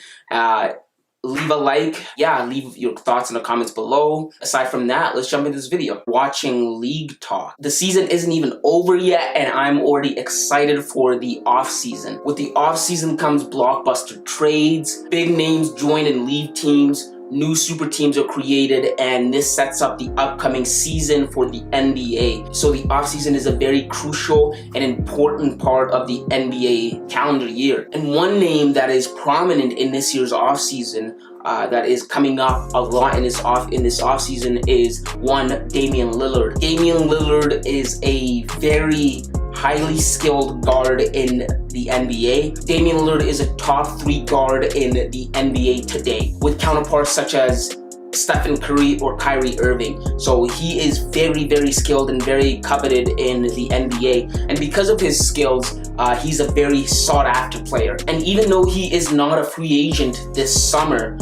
Leave a like. Yeah, leave your thoughts in the comments below. Aside from that, let's jump into this video. Watching League Talk. The season isn't even over yet, and I'm already excited for the off season. With the off season comes blockbuster trades, big names join and leave teams, new super teams are created, and this sets up the upcoming season for the NBA. So the offseason is a very crucial and important part of the NBA calendar year. And one name that is prominent in this year's offseason that is coming up a lot in this offseason is one Damian Lillard. Damian Lillard is a very highly skilled guard in the NBA. Damian Lillard is a top 3 guard in the NBA today, with counterparts such as Stephen Curry or Kyrie Irving. So he is very, very skilled and very coveted in the NBA. And because of his skills, he's a very sought after player. And even though he is not a free agent this summer,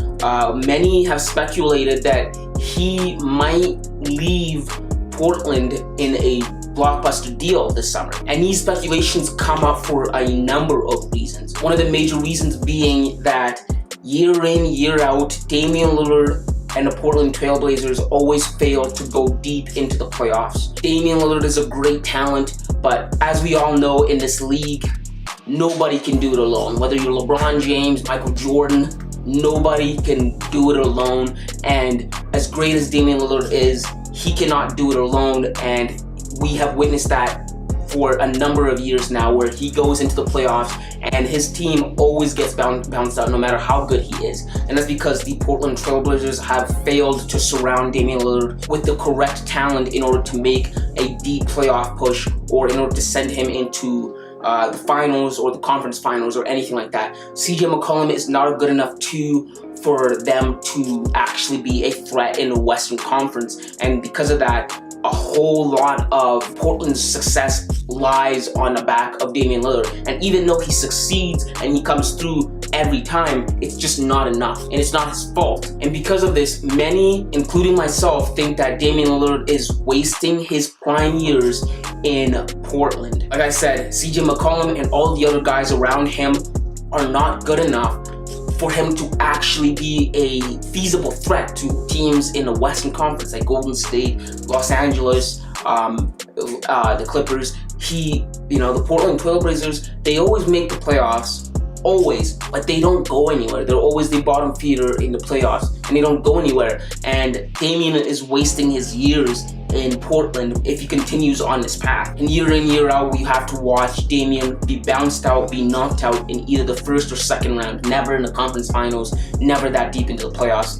many have speculated that he might leave Portland in a blockbuster deal this summer. And these speculations come up for a number of reasons. One of the major reasons being that year in, year out, Damian Lillard and the Portland Trailblazers always fail to go deep into the playoffs. Damian Lillard is a great talent, but as we all know in this league, nobody can do it alone. Whether you're LeBron James, Michael Jordan, nobody can do it alone. And as great as Damian Lillard is, he cannot do it alone, and we have witnessed that for a number of years now, where he goes into the playoffs and his team always gets bounced out no matter how good he is. And that's because the Portland Trailblazers have failed to surround Damian Lillard with the correct talent in order to make a deep playoff push, or in order to send him into the finals or the conference finals or anything like that. CJ McCollum is not a good enough for them to actually be a threat in the Western Conference, and because of that, a whole lot of Portland's success lies on the back of Damian Lillard. And even though he succeeds and he comes through every time, it's just not enough, and it's not his fault. And because of this, many, including myself, think that Damian Lillard is wasting his prime years in Portland. Like I said, CJ McCollum and all the other guys around him are not good enough for him to actually be a feasible threat to teams in the Western Conference like Golden State, Los Angeles, the Clippers. The Portland Trailblazers, they always make the playoffs, always, but they don't go anywhere. They're always the bottom feeder in the playoffs, and they don't go anywhere. And Damian is wasting his years in Portland if he continues on this path. And year in, year out, you have to watch Damian be bounced out, be knocked out in either the first or second round, never in the conference finals, never that deep into the playoffs.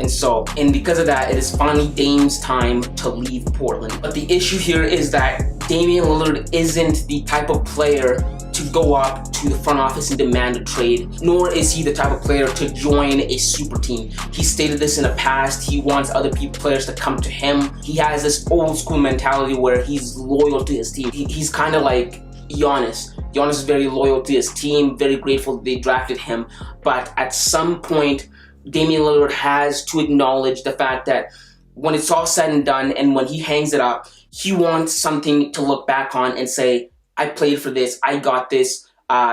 And because of that, it is finally Dame's time to leave Portland. But the issue here is that Damian Lillard isn't the type of player to go up to the front office and demand a trade, nor is he the type of player to join a super team. He stated this in the past. He wants other players to come to him. He has this old school mentality where he's loyal to his team. He's kind of like Giannis. Giannis is very loyal to his team, very grateful that they drafted him. But at some point, Damian Lillard has to acknowledge the fact that when it's all said and done and when he hangs it up, he wants something to look back on and say, I played for this, I got this,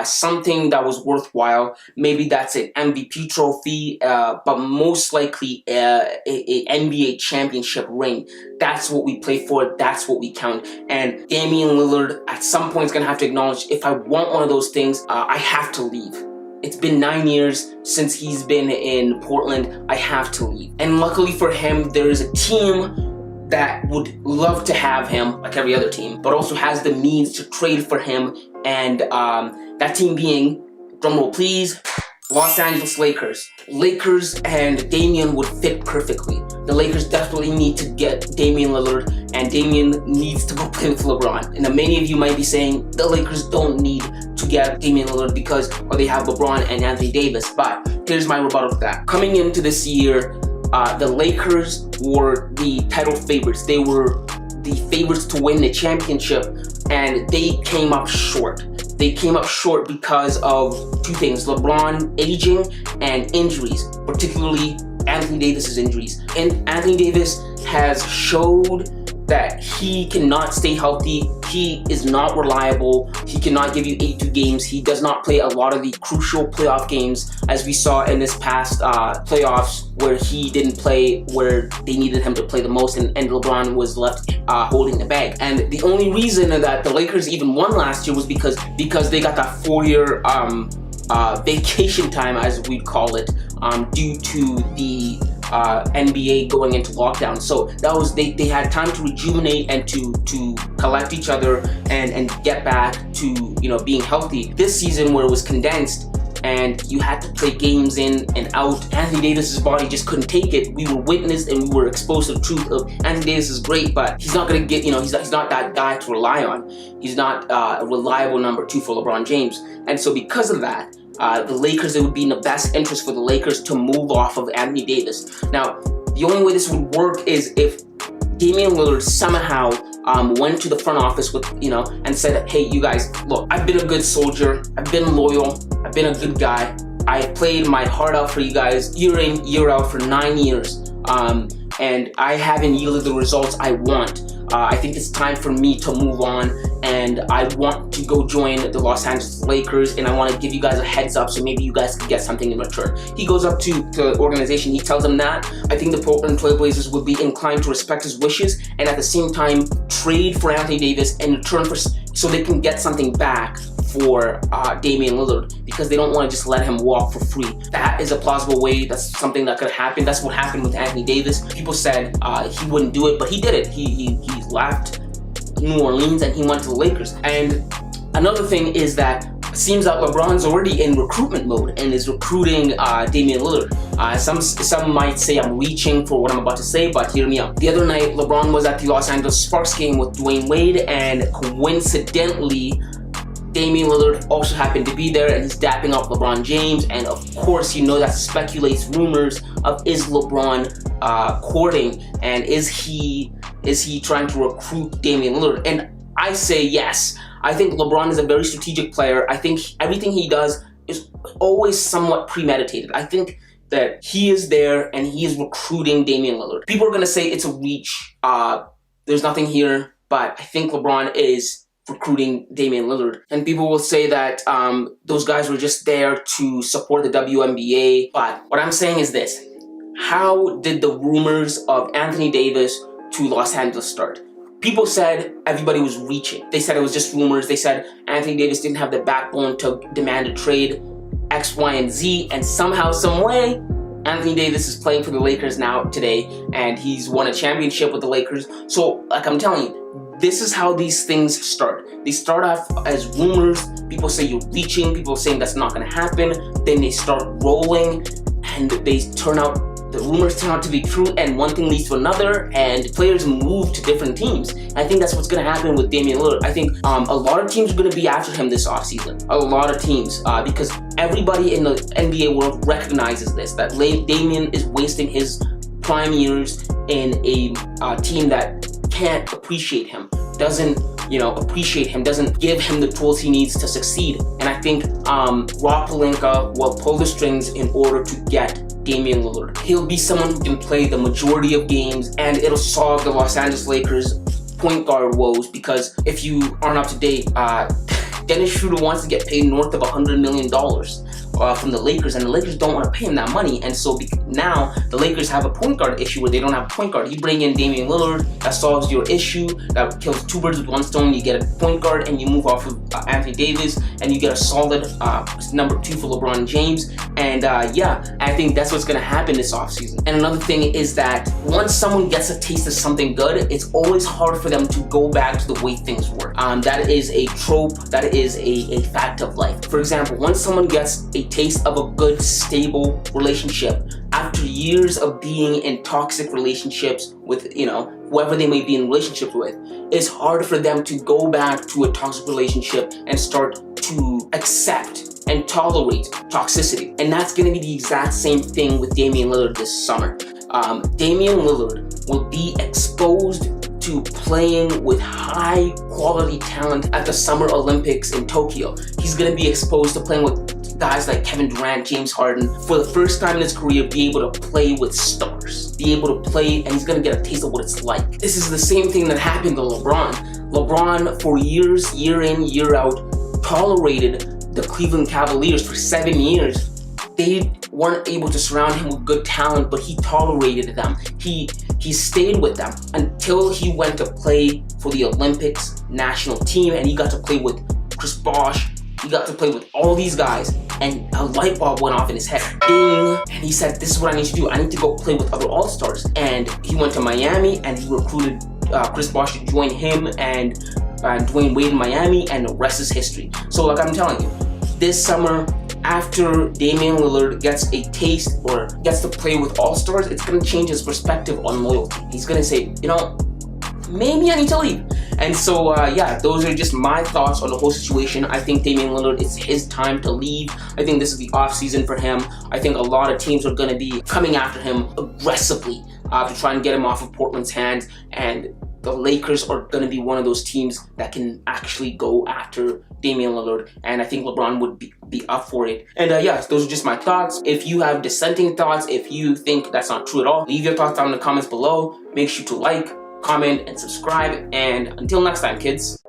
something that was worthwhile. Maybe that's an MVP trophy, but most likely a NBA championship ring. That's what we play for, that's what we count. And Damian Lillard at some point is going to have to acknowledge, if I want one of those things, I have to leave. It's been 9 years since he's been in Portland. I have to leave. And luckily for him, there is a team that would love to have him, like every other team, but also has the means to trade for him. And that team being, drumroll please, Los Angeles Lakers. Lakers and Damian would fit perfectly. The Lakers definitely need to get Damian Lillard, and Damian needs to go play with LeBron. And many of you might be saying the Lakers don't need to get Damian Lillard because they have LeBron and Anthony Davis. But here's my rebuttal to that. Coming into this year, the Lakers were the title favorites. They were the favorites to win the championship, and they came up short. They came up short because of two things: LeBron aging and injuries, particularly Anthony Davis's injuries. And Anthony Davis has showed that he cannot stay healthy. He is not reliable. He cannot give you 82 games. He does not play a lot of the crucial playoff games, as we saw in this past playoffs, where he didn't play where they needed him to play the most, and LeBron was left holding the bag. And the only reason that the Lakers even won last year was because they got that 4-year vacation time, as we'd call it, due to the NBA going into lockdown. So that was they had time to rejuvenate and to collect each other and get back to being healthy. This season, where it was condensed and you had to play games in and out, Anthony Davis's body just couldn't take it. We were witnessed and we were exposed to the truth of Anthony Davis is great, but he's not gonna get he's not that guy to rely on. He's not a reliable number 2 for LeBron James. And so because of that, the Lakers, it would be in the best interest for the Lakers to move off of Anthony Davis. Now, the only way this would work is if Damian Lillard somehow went to the front office with, and said, hey, you guys, look, I've been a good soldier, I've been loyal, I've been a good guy, I've played my heart out for you guys year in, year out for 9 years, and I haven't yielded the results I want. I think it's time for me to move on, and I want to go join the Los Angeles Lakers, and I want to give you guys a heads up so maybe you guys can get something in return. He goes up to the organization, he tells them that. I think the Portland Trailblazers would be inclined to respect his wishes and at the same time trade for Anthony Davis in return so they can get something back for Damian Lillard, because they don't want to just let him walk for free. That is a plausible way. That's something that could happen. That's what happened with Anthony Davis. People said he wouldn't do it, but he did it. He left New Orleans and he went to the Lakers. And another thing is that it seems that LeBron's already in recruitment mode and is recruiting Damian Lillard. Some might say I'm reaching for what I'm about to say, but hear me out. The other night, LeBron was at the Los Angeles Sparks game with Dwayne Wade, and coincidentally, Damian Lillard also happened to be there, and he's dapping up LeBron James. And of course, that speculates rumors of, is LeBron courting, and is he Is he trying to recruit Damian Lillard? And I say yes. I think LeBron is a very strategic player. I think everything he does is always somewhat premeditated. I think that he is there and he is recruiting Damian Lillard. People are going to say it's a reach. There's nothing here, but I think LeBron is recruiting Damian Lillard. And people will say that those guys were just there to support the WNBA. But what I'm saying is this. How did the rumors of Anthony Davis to Los Angeles start? People said everybody was reaching. They said it was just rumors. They said Anthony Davis didn't have the backbone to demand a trade, X, Y, and Z. And somehow, some way, Anthony Davis is playing for the Lakers now today, and he's won a championship with the Lakers. So, like I'm telling you, this is how these things start. They start off as rumors. People say you're reaching. People saying that's not going to happen. Then they start rolling, and the rumors turn out to be true, and one thing leads to another, and players move to different teams. I think that's what's going to happen with Damian Lillard. I think a lot of teams are going to be after him this offseason. A lot of teams, because everybody in the NBA world recognizes this, that Damian is wasting his prime years in a team that can't appreciate him, doesn't appreciate him, doesn't give him the tools he needs to succeed. And I think Rob Pelinka will pull the strings in order to get Damian Lillard. He'll be someone who can play the majority of games, and it'll solve the Los Angeles Lakers point guard woes, because if you aren't up to date, Dennis Schroeder wants to get paid north of $100 million from the Lakers, and the Lakers don't want to pay him that money. And so now the Lakers have a point guard issue where they don't have a point guard. You bring in Damian Lillard, that solves your issue, that kills two birds with one stone. You get a point guard and you move off of Anthony Davis, and you get a solid number 2 for LeBron James. And yeah, I think that's what's going to happen this offseason. And another thing is that once someone gets a taste of something good, it's always hard for them to go back to the way things were. That is a trope, that is a fact of life. For example, once someone gets a taste of a good, stable relationship, after years of being in toxic relationships with, whoever they may be in relationships with, it's hard for them to go back to a toxic relationship and start to accept and tolerate toxicity. And that's going to be the exact same thing with Damian Lillard this summer. Damian Lillard will be exposed to playing with high quality talent at the Summer Olympics in Tokyo. He's going to be exposed to playing with guys like Kevin Durant, James Harden, for the first time in his career, be able to play with stars, be able to play, and he's going to get a taste of what it's like. This is the same thing that happened to LeBron. LeBron, for years, year in, year out, tolerated the Cleveland Cavaliers for 7 years. They weren't able to surround him with good talent, but he tolerated them. He stayed with them until he went to play for the Olympics national team, and he got to play with Chris Bosh. He got to play with all these guys, and a light bulb went off in his head. Ding! And he said, this is what I need to do. I need to go play with other All-Stars. And he went to Miami, and he recruited Chris Bosh to join him, and Dwayne Wade in Miami, and the rest is history. So like I'm telling you, this summer, after Damian Lillard gets a taste or gets to play with All-Stars, it's going to change his perspective on loyalty. He's going to say, maybe I need to leave. And so, yeah, those are just my thoughts on the whole situation. I think Damian Lillard, it's his time to leave. I think this is the offseason for him. I think a lot of teams are going to be coming after him aggressively to try and get him off of Portland's hands. And the Lakers are going to be one of those teams that can actually go after Damian Lillard. And I think LeBron would be up for it. And yeah, those are just my thoughts. If you have dissenting thoughts, if you think that's not true at all, leave your thoughts down in the comments below. Make sure to like, comment, and subscribe. And until next time, kids.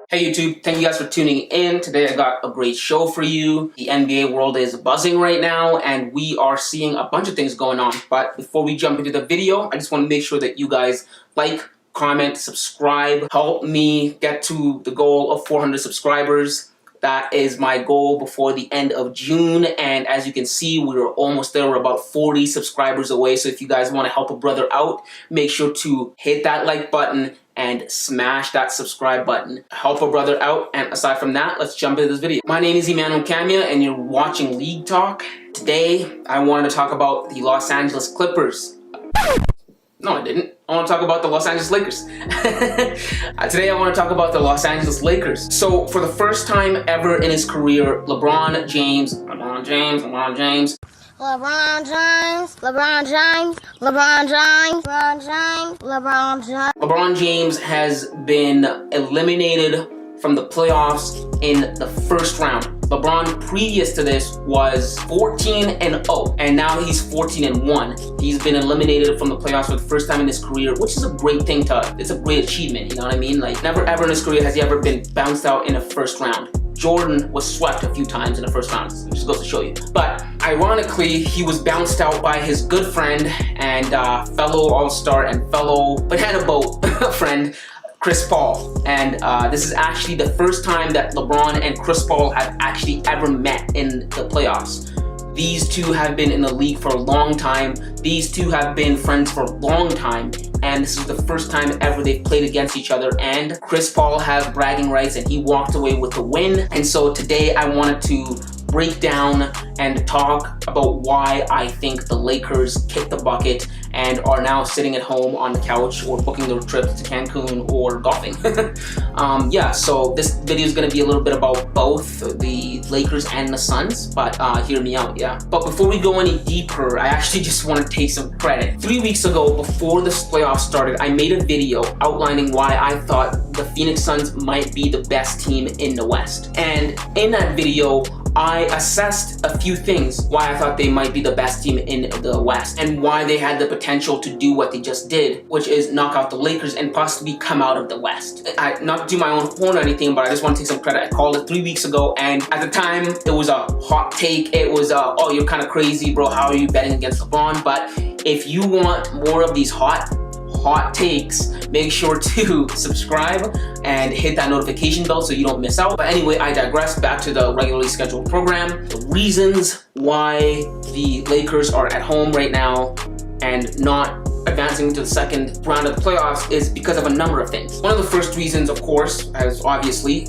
Hey YouTube, thank you guys for tuning in. Today I got a great show for you. The NBA world is buzzing right now, and we are seeing a bunch of things going on. But before we jump into the video, I just want to make sure that you guys like, comment, subscribe. Help me get to the goal of 400 subscribers. That is my goal before the end of June, and as you can see, we're almost there. We're about 40 subscribers away, so if you guys want to help a brother out, make sure to hit that like button and smash that subscribe button. Help a brother out, and aside from that, let's jump into this video. My name is Emmanuel Camia, and you're watching League Talk. Today, I wanted to talk about the Los Angeles Clippers. No, I didn't. I want to talk about the Los Angeles Lakers. Today I want to talk about the Los Angeles Lakers. So for the first time ever in his career, LeBron James LeBron James, LeBron James, LeBron James, LeBron James, LeBron James. LeBron James has been eliminated from the playoffs in the first round. LeBron previous to this was 14-0, and now he's 14-1. He's been eliminated from the playoffs for the first time in his career, which is a great thing it's a great achievement, you know what I mean? Like, never ever in his career has he ever been bounced out in a first round. Jordan was swept a few times in the first round, which just goes to show you. But ironically, he was bounced out by his good friend and fellow All-Star and fellow banana boat friend, Chris Paul. And this is actually the first time that LeBron and Chris Paul have actually ever met in the playoffs. These two have been in the league for a long time. These two have been friends for a long time. And this is the first time ever they've played against each other. And Chris Paul has bragging rights and he walked away with the win. And so today I wanted to break down and talk about why I think the Lakers kicked the bucket and are now sitting at home on the couch or booking their trips to Cancun or golfing. Yeah, so this video is going to be a little bit about both the Lakers and the Suns, but hear me out, yeah. But before we go any deeper, I actually just want to take some credit. 3 weeks ago, before the playoffs started, I made a video outlining why I thought the Phoenix Suns might be the best team in the West. And in that video, I assessed a few things why I thought they might be the best team in the West and why they had the potential to do what they just did, which is knock out the Lakers and possibly come out of the West. Not to do my own horn or anything, but I just want to take some credit. I called it 3 weeks ago, and at the time, it was a hot take. It was, oh, you're kind of crazy, bro. How are you betting against LeBron? But if you want more of these hot takes, make sure to subscribe and hit that notification bell so you don't miss out. But anyway, I digress. Back to the regularly scheduled program. The reasons why the Lakers are at home right now and not advancing to the second round of the playoffs is because of a number of things. One of the first reasons, of course, is obviously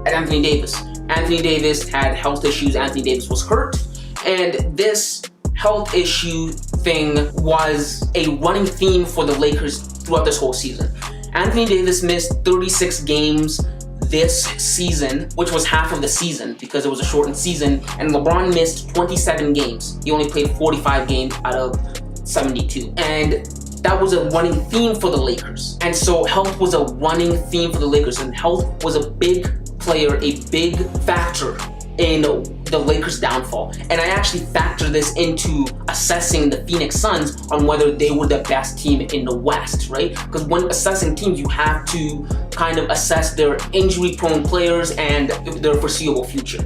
Anthony Davis. Anthony Davis had health issues. Anthony Davis was hurt, and this health issue thing was a running theme for the Lakers throughout this whole season. Anthony Davis missed 36 games this season, which was half of the season because it was a shortened season, and LeBron missed 27 games. He only played 45 games out of 72. And that was a running theme for the Lakers. And so health was a running theme for the Lakers, and health was a big player, a big factor in the Lakers' downfall. And I actually factor this into assessing the Phoenix Suns on whether they were the best team in the West, right? Because when assessing teams, you have to kind of assess their injury-prone players and their foreseeable future.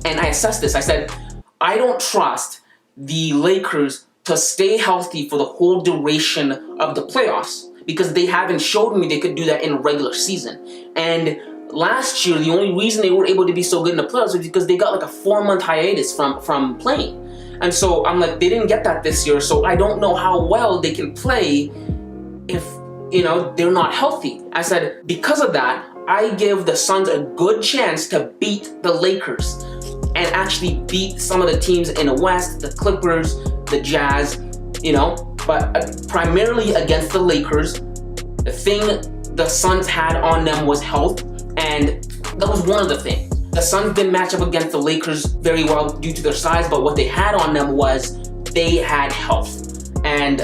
And I assessed this. I said, I don't trust the Lakers to stay healthy for the whole duration of the playoffs because they haven't showed me they could do that in a regular season. And last year, the only reason they were able to be so good in the playoffs was because they got like a 4-month hiatus from playing. And so I'm like, they didn't get that this year, so I don't know how well they can play if, you know, they're not healthy. I said, because of that, I give the Suns a good chance to beat the Lakers and actually beat some of the teams in the West, the Clippers, the Jazz, you know, but primarily against the Lakers. The thing the Suns had on them was health. And that was one of the things. The Suns didn't match up against the Lakers very well due to their size, but what they had on them was they had health. And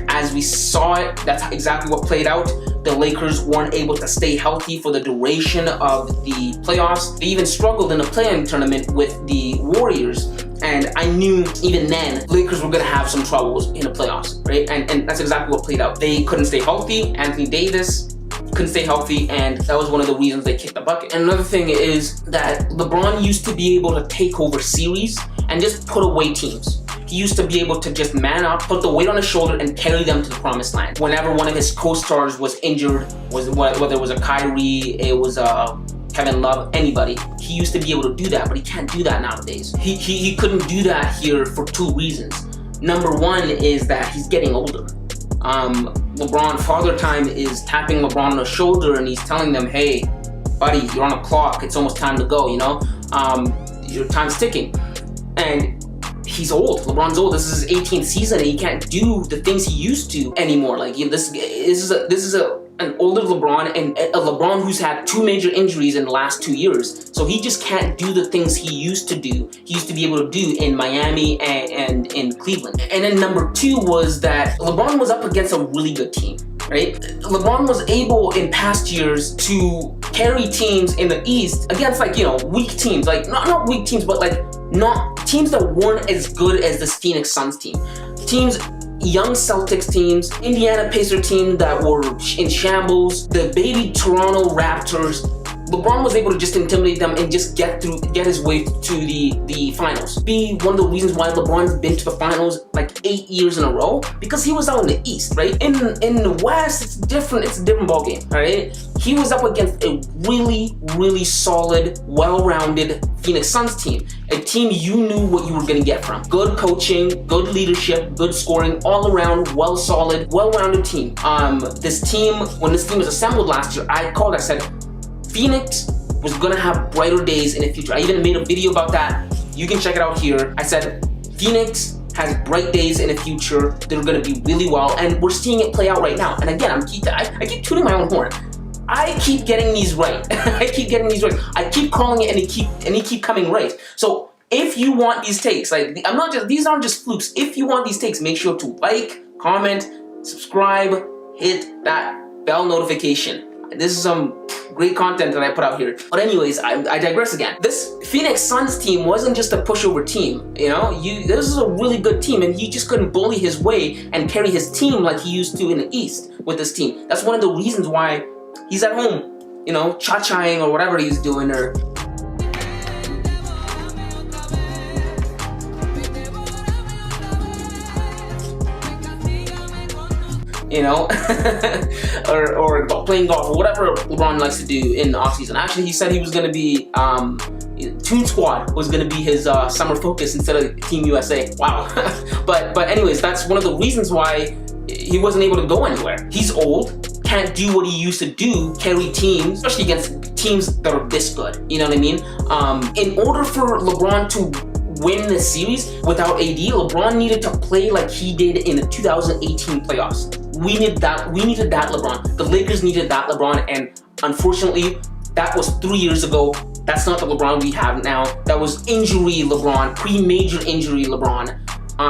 as we saw it, that's exactly what played out. The Lakers weren't able to stay healthy for the duration of the playoffs. They even struggled in the play-in tournament with the Warriors. And I knew even then, Lakers were going to have some troubles in the playoffs, right? And that's exactly what played out. They couldn't stay healthy. Anthony Davis couldn't stay healthy, and that was one of the reasons they kicked the bucket. And another thing is that LeBron used to be able to take over series and just put away teams. He used to be able to just man up, put the weight on his shoulder, and carry them to the promised land. Whenever one of his co-stars was injured, whether it was a Kyrie, it was a Kevin Love, anybody, he used to be able to do that, but he can't do that nowadays. He couldn't do that here for two reasons. Number one is that he's getting older. LeBron, Father Time is tapping LeBron on the shoulder and he's telling them, hey, buddy, you're on a clock. It's almost time to go, you know? Your time's ticking. And he's old. LeBron's old. This is his 18th season and he can't do the things he used to anymore. Like, this is a an older LeBron and a LeBron who's had 2 major injuries in the last 2 years. So he just can't do the things he used to do. He used to be able to do in Miami and in Cleveland. And then number 2 was that LeBron was up against a really good team, right? LeBron was able in past years to carry teams in the East against, like, you know, weak teams, like not weak teams, but like not teams that weren't as good as this Phoenix Suns team. Teams, young Celtics teams, Indiana Pacers team that were in shambles, the baby Toronto Raptors. LeBron was able to just intimidate them and just get his way to the finals. Be one of the reasons why LeBron's been to the finals like 8 years in a row, because he was out in the East, right? In the West, it's different. It's a different ballgame, right? He was up against a really, really solid, well-rounded Phoenix Suns team. A team you knew what you were going to get from. Good coaching, good leadership, good scoring, all around, solid, well-rounded team. This team, when this team was assembled last year, I said, Phoenix was gonna have brighter days in the future. I even made a video about that. You can check it out here. I said, Phoenix has bright days in the future. They're gonna be really well, and we're seeing it play out right now. And again, I keep tooting my own horn. I keep getting these right. I keep getting these right. I keep calling it, and they keep coming right. So if you want these takes, like these aren't just flukes. If you want these takes, make sure to like, comment, subscribe, hit that bell notification. This is some great content that I put out here. But anyways, I digress again. This Phoenix Suns team wasn't just a pushover team, you know? This is a really good team, and he just couldn't bully his way and carry his team like he used to in the East with this team. That's one of the reasons why he's at home, you know, cha-chaing or whatever he's doing, or you know, or playing golf, or whatever LeBron likes to do in the offseason. Actually, he said he was going to be, Toon Squad was going to be his summer focus instead of Team USA. Wow. but anyways, that's one of the reasons why he wasn't able to go anywhere. He's old, can't do what he used to do, carry teams, especially against teams that are this good. You know what I mean? In order for LeBron to win the series without AD, LeBron needed to play like he did in the 2018 playoffs. We needed that LeBron. The Lakers needed that LeBron, and unfortunately, that was 3 years ago. That's not the LeBron we have now. That was injury LeBron, pre-major injury LeBron.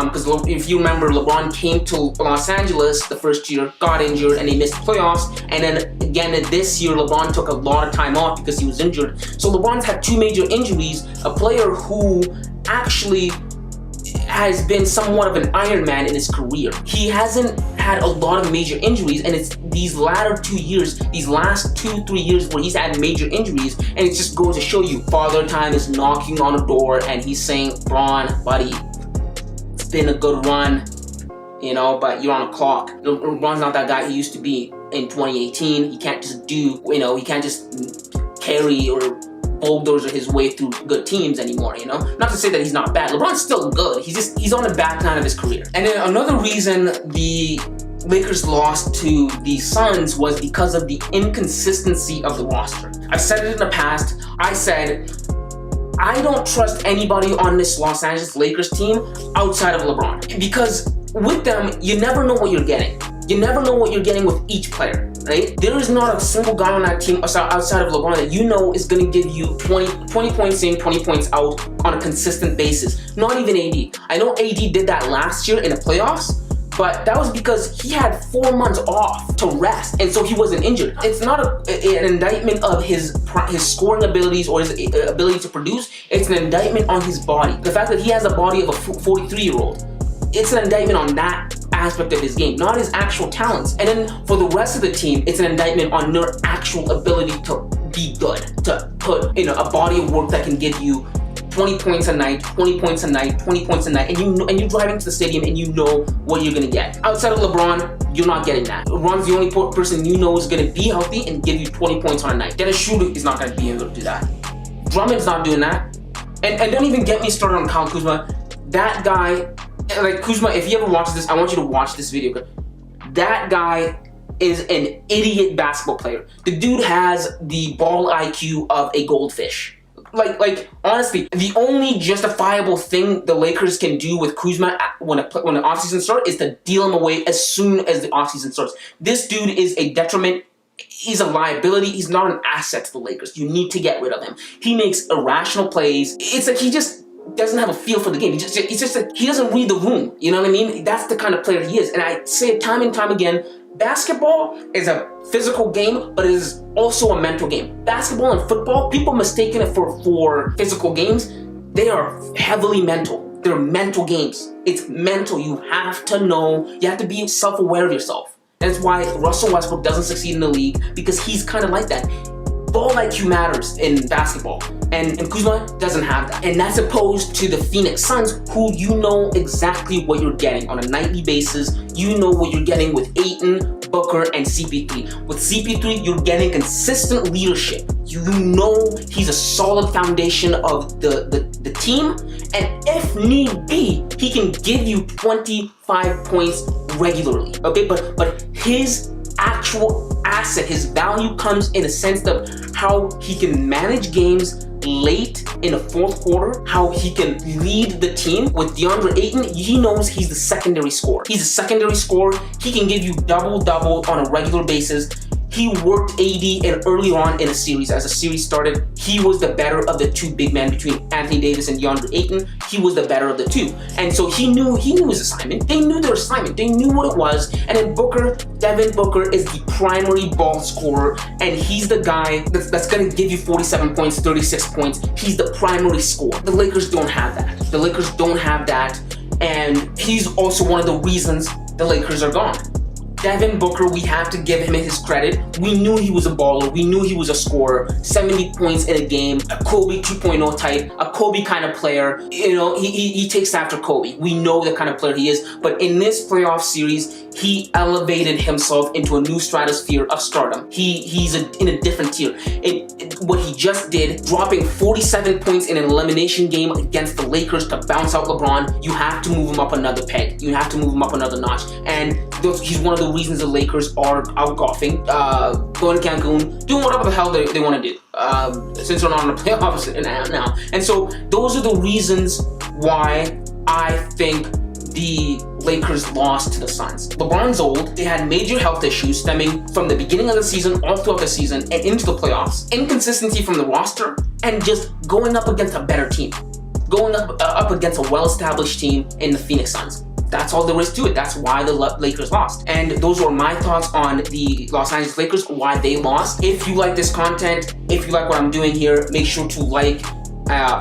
Because if you remember, LeBron came to Los Angeles the first year, got injured, and they missed playoffs. And then again this year, LeBron took a lot of time off because he was injured. So LeBron's had 2 major injuries. A player who actually has been somewhat of an Iron Man in his career. He hasn't had a lot of major injuries, and it's these latter 2 years, these last 2-3 years where he's had major injuries, and it just goes to show you, Father Time is knocking on the door, and he's saying, LeBron, buddy, it's been a good run, you know, but you're on a clock. LeBron's not that guy he used to be in 2018. He can't just do, you know, he can't just carry or bulldozer his way through good teams anymore, you know? Not to say that he's not bad. LeBron's still good. He's on the back nine of his career. And then another reason the Lakers lost to the Suns was because of the inconsistency of the roster. I've said it in the past. I said, I don't trust anybody on this Los Angeles Lakers team outside of LeBron. Because with them, you never know what you're getting. You never know what you're getting with each player, right? There is not a single guy on that team outside of LeBron that you know is going to give you 20 points in, 20 points out on a consistent basis. Not even AD. I know AD did that last year in the playoffs, but that was because he had 4 months off to rest, and so he wasn't injured. It's not an indictment of his scoring abilities or his ability to produce. It's an indictment on his body. The fact that he has a body of a 43-year-old. It's an indictment on that aspect of his game, not his actual talents. And then for the rest of the team, it's an indictment on their actual ability to be good, to put in a body of work that can give you 20 points a night, 20 points a night, 20 points a night, and you know, and you're driving to the stadium and you know what you're gonna get. Outside of LeBron, you're not getting that. LeBron's the only person you know is gonna be healthy and give you 20 points on a night. Dennis Schroeder is not gonna be able to do that. Drummond's not doing that. And don't even get me started on Kyle Kuzma. That guy, like Kuzma, if you ever watch this, I want you to watch this video. That guy is an idiot basketball player. The dude has the ball IQ of a goldfish. Like honestly, the only justifiable thing the Lakers can do with Kuzma when the offseason starts is to deal him away as soon as the offseason starts. This dude is a detriment he's a liability. He's not an asset to the Lakers. You need to get rid of him. He makes irrational plays. It's like he just doesn't have a feel for the game. It's just like he doesn't read the room. You know what I mean? That's the kind of player he is. And I say it time and time again, basketball is a physical game, but it is also a mental game. Basketball and football, people mistaken it for physical games. They are heavily mental. They're mental games. It's mental. You have to know. You have to be self-aware of yourself. That's why Russell Westbrook doesn't succeed in the league, because he's kind of like that. Ball IQ matters in basketball, and Kuzma doesn't have that. And that's opposed to the Phoenix Suns, who you know exactly what you're getting on a nightly basis. You know what you're getting with Ayton, Booker, and CP3. With CP3, you're getting consistent leadership. You know he's a solid foundation of the team, and if need be, he can give you 25 points regularly. Okay, but his actual asset, his value comes in a sense of how he can manage games late in the fourth quarter, how he can lead the team. With DeAndre Ayton, he knows he's the secondary scorer. He's a secondary scorer. He can give you double-double on a regular basis. He worked AD and early on in a series. As the series started, he was the better of the two big men between Anthony Davis and DeAndre Ayton. He was the better of the two. And so he knew his assignment. They knew their assignment. They knew what it was. And then Devin Booker is the primary ball scorer, and he's the guy that's going to give you 47 points, 36 points. He's the primary scorer. The Lakers don't have that. The Lakers don't have that. And he's also one of the reasons the Lakers are gone. Devin Booker, we have to give him his credit. We knew he was a baller. We knew he was a scorer. 70 points in a game, a Kobe 2.0 type, a Kobe kind of player. You know, he takes after Kobe. We know the kind of player he is. But in this playoff series, he elevated himself into a new stratosphere of stardom. He's in a different tier. What he just did, dropping 47 points in an elimination game against the Lakers to bounce out LeBron, you have to move him up another peg. You have to move him up another notch. And he's one of the reasons the Lakers are out golfing, going to Cancun, doing whatever the hell they want to do, since they're not in the playoffs now. And so those are the reasons why I think the Lakers lost to the Suns. LeBron's old. They had major health issues stemming from the beginning of the season, all throughout the season, and into the playoffs. Inconsistency from the roster, and just going up against a better team. Going up against a well-established team in the Phoenix Suns. That's all there is to it. That's why the Lakers lost. And those are my thoughts on the Los Angeles Lakers, why they lost. If you like this content, if you like what I'm doing here, make sure to like,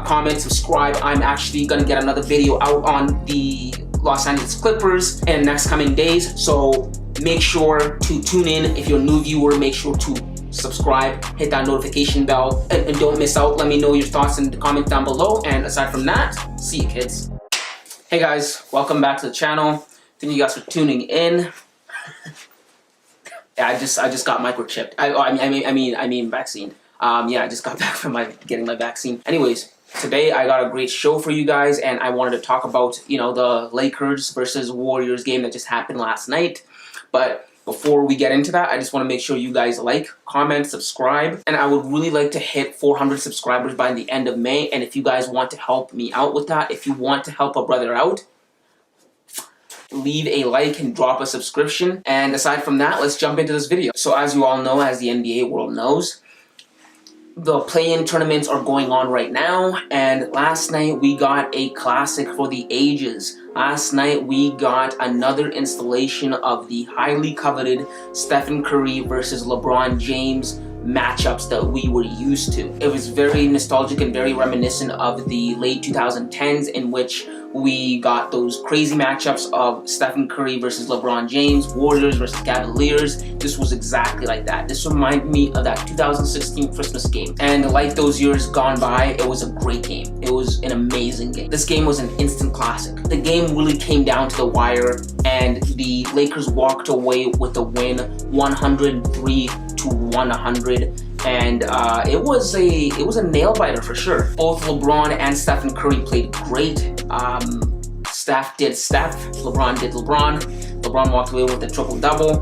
comment, subscribe. I'm actually gonna get another video out on the Los Angeles Clippers in the next coming days. So make sure to tune in. If you're a new viewer, make sure to subscribe, hit that notification bell, and don't miss out. Let me know your thoughts in the comments down below. And aside from that, see you kids. Hey guys, welcome back to the channel. Thank you guys for tuning in. Yeah, I just got microchipped. I mean vaccine. Yeah, I just got back from getting my vaccine. Anyways, today I got a great show for you guys, and I wanted to talk about, you know, the Lakers versus Warriors game that just happened last night. But before we get into that, I just want to make sure you guys like, comment, subscribe, and I would really like to hit 400 subscribers by the end of May. And if you guys want to help me out with that, if you want to help a brother out, leave a like and drop a subscription. And aside from that, let's jump into this video. So as you all know, as the NBA world knows, the play-in tournaments are going on right now, and last night we got a classic for the ages. Last night we got another installation of the highly coveted Stephen Curry versus LeBron James matchups that we were used to. It was very nostalgic and very reminiscent of the late 2010s, in which we got those crazy matchups of Stephen Curry versus LeBron James, Warriors versus Cavaliers. This was exactly like that. This reminded me of that 2016 Christmas game. And like those years gone by, it was a great game. It was an amazing game. This game was an instant classic. The game really came down to the wire, and the Lakers walked away with the win, 103-100. And it was a nail biter for sure. Both LeBron and Stephen Curry played great. Steph did Steph, LeBron did LeBron. LeBron walked away with a triple-double